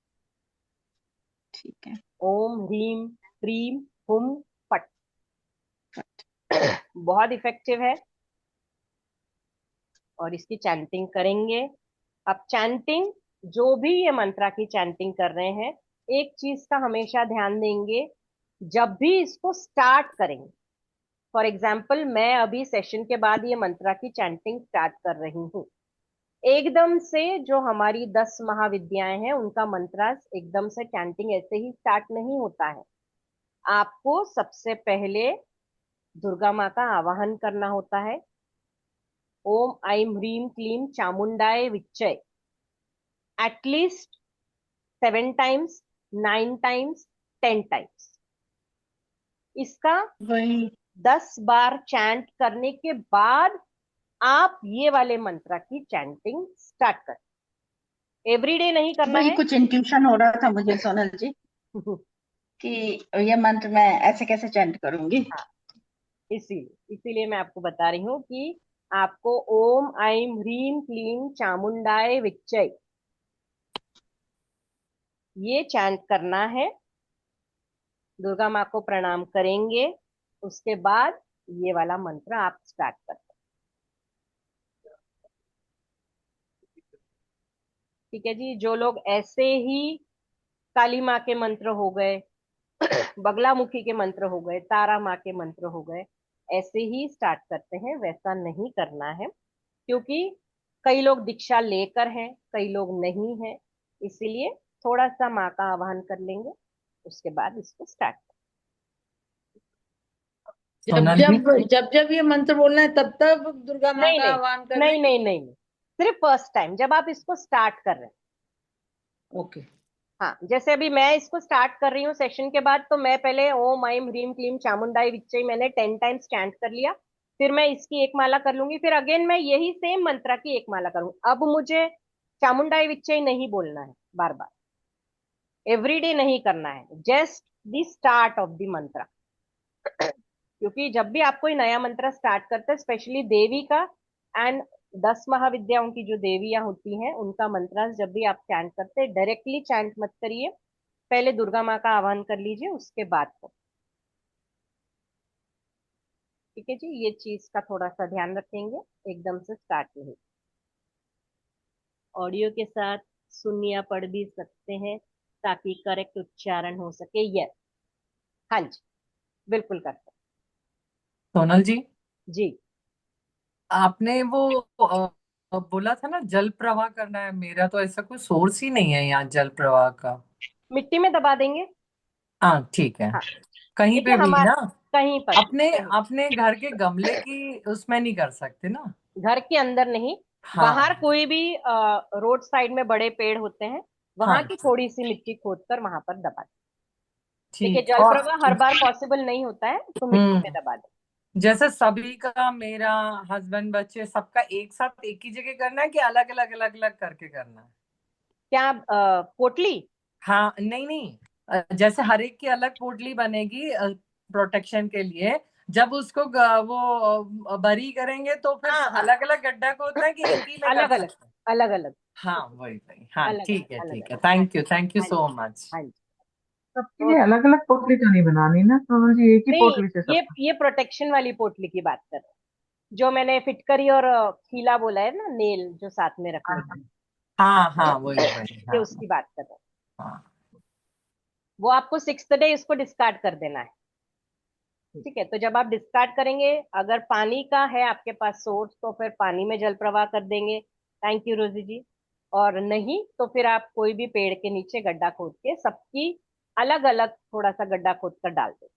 ठीक है। ओम ह्रीम क्रीम हुम फट। बहुत इफेक्टिव है, और इसकी चैंटिंग करेंगे। अब चैंटिंग, जो भी ये मंत्रा की चैंटिंग कर रहे हैं, एक चीज का हमेशा ध्यान देंगे, जब भी इसको स्टार्ट करेंगे। फॉर एग्जाम्पल, मैं अभी सेशन के बाद ये मंत्रा की चैंटिंग स्टार्ट कर रही हूँ। एकदम से जो हमारी 10 महाविद्याएं हैं, उनका मंत्रा एकदम से चैंटिंग ऐसे ही स्टार्ट नहीं होता है। आपको सबसे पहले दुर्गा माँ का आवाहन करना होता है। ओम ऐं ह्रीं क्लीं चामुंडाय विच्चय, एटलीस्ट 7 टाइम्स, 9 टाइम्स, 10 टाइम्स। इसका वही 10 बार चैंट करने के बाद आप ये वाले मंत्रा की चैंटिंग स्टार्ट करें। एवरीडे नहीं करना वही है। कुछ इंट्यूशन हो रहा था मुझे सोनल जी, कि ये मंत्र मैं ऐसे कैसे चैंट करूंगी। हाँ, इसीलिए इसीलिए मैं आपको बता रही हूँ कि आपको ओम ऐं ह्रीं क्लीं चामुंडाय विच्चय ये चैंट करना है। दुर्गा माँ को प्रणाम करेंगे, उसके बाद ये वाला मंत्र आप स्टार्ट करते हैं। ठीक है जी। जो लोग ऐसे ही काली माँ के मंत्र हो गए, बगलामुखी के मंत्र हो गए, तारा माँ के मंत्र हो गए, ऐसे ही स्टार्ट करते हैं, वैसा नहीं करना है। क्योंकि कई लोग दीक्षा लेकर हैं, कई लोग नहीं हैं, इसीलिए थोड़ा सा माँ का आह्वान कर लेंगे, उसके बाद इसको स्टार्ट। जब सोनल जी, जब ये मंत्र बोलना है तब तब दुर्गा माँ नहीं का नहीं आह्वान करना नहीं है? नहीं नहीं नहीं, सिर्फ फर्स्ट टाइम जब आप इसको स्टार्ट कर रहे हैं। ओके। हाँ, जैसे अभी मैं इसको स्टार्ट कर रही हूँ सेशन के बाद, तो मैं पहले ओम ऐं ह्रीं क्लीं चामुंडाई विच्चय मैंने 10 टाइम्स चैंट कर लिया। फिर मैं इसकी एक माला कर लूंगी, फिर अगेन मैं यही सेम मंत्रा की एक माला करूंगी। अब मुझे चामुंडाई विच्चय नहीं बोलना है बार बार, एवरीडे नहीं करना है, just the start of the mantra. क्योंकि जब भी आप कोई नया मंत्र स्टार्ट करते हैं, स्पेशली देवी का एंड 10 महाविद्याओं की जो देवियां होती हैं, उनका मंत्र जब भी आप चैंट करते हैं, डायरेक्टली चैंट मत करिए, पहले दुर्गा माँ का आह्वान कर लीजिए, उसके बाद को। ठीक है जी, ये चीज का थोड़ा सा ध्यान रखेंगे, एकदम से स्टार्ट नहीं। ऑडियो के साथ सुन या पढ़ भी सकते हैं ताकि करेक्ट उच्चारण हो सके। यस, हाँ जी, बिल्कुल कर सकते सोनल जी, जी। आपने वो बोला था ना जल प्रवाह करना है, मेरा तो ऐसा कोई सोर्स ही नहीं है यहाँ जल प्रवाह का। मिट्टी में दबा देंगे। हाँ ठीक है, हाँ, कहीं देखिए पे भी हमारा ना, कहीं पर भी, अपने कहीं अपने घर के गमले की उसमें नहीं कर सकते ना। घर के अंदर नहीं, बाहर हाँ कोई भी रोड साइड में बड़े पेड़ होते हैं, हाँ वहां की थोड़ी सी मिट्टी खोद कर वहां पर दबा दें। देखिए ठीक। जल और प्रवाह हर बार पॉसिबल नहीं होता है, तो मिट्टी में दबा दें। जैसे सभी का, मेरा हस्बैंड बच्चे सबका एक साथ एक ही जगह करना है कि अलग अलग अलग अलग करके करना है? क्या पोटली? हाँ नहीं नहीं, जैसे हर एक की अलग पोटली बनेगी प्रोटेक्शन के लिए, जब उसको वो बरी करेंगे तो फिर हाँ हाँ, अलग अलग गड्ढा खोदना है कि एक ही में कर अलग अलग, सकते हैं? अलग अलग, हाँ वही वही, हाँ अलग ठीक है अलग, अलग ठीक है, अलग। थैंक यू हाँ सो जी, मच। हाँ जी। सबके तो लिए अलग अलग पोटली तो नहीं बनानी ना सोनल जी, एक ही नहीं, पोटली से ये सब? ये प्रोटेक्शन वाली पोटली की बात कर रहे हैं, जो मैंने फिटकरी और खीला बोला है ना, नेल जो साथ में रखने के हाँ हाँ वही वही, लिए, हाँ उसकी बात कर रहे हैं। हाँ वो आपको 6th डे इसको डिस्कार्ड कर देना है। ठीक है, तो जब आप डिस्कार्ड करेंगे, अगर पानी का है आपके पास सोर्स, तो फिर पानी में जल प्रवाह कर देंगे। थैंक यू रोजी जी। और नहीं तो फिर आप कोई भी पेड़ के नीचे गड्ढा खोद के सबकी अलग अलग थोड़ा सा गड्ढा खोद कर डाल दें।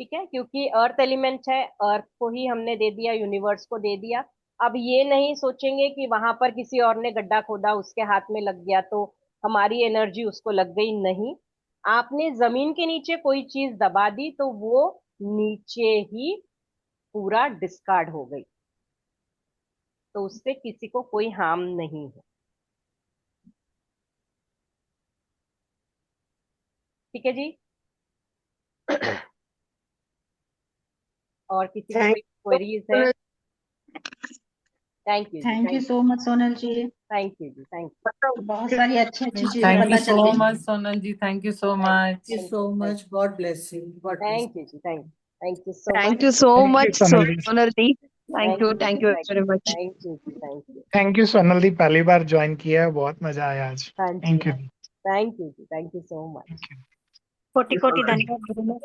ठीक है, क्योंकि अर्थ एलिमेंट है, अर्थ को ही हमने दे दिया, यूनिवर्स को दे दिया। अब ये नहीं सोचेंगे कि वहां पर किसी और ने गड्ढा खोदा, उसके हाथ में लग गया तो हमारी एनर्जी उसको लग गई। नहीं, आपने जमीन के नीचे कोई चीज दबा दी तो वो नीचे ही पूरा डिस्कार्ड हो गई, तो उससे किसी को कोई हार्म नहीं है। ठीक है जी। और किसी को कोई थैंक क्वेरीज है? Thank you ji, thank you so much Sonal ji, thank you ji, thank बहुत सारी अच्छी अच्छी चीजें थैंक यू पता सो चली। Much Sonal ji, thank you so much. You so much, God bless you, thank you ji, thank you so thank much. You so thank you much Sonal ji. Sonal ji, thank you ji, thank you very much. Thank you ji, thank you. Thank you Sonal ji, पहली बार join किया है, बहुत मजा आया आज। हाँ जी, thank you. Thank you ji, thank you so much. Thank you. कोटि कोटि धन्यवाद गुरु।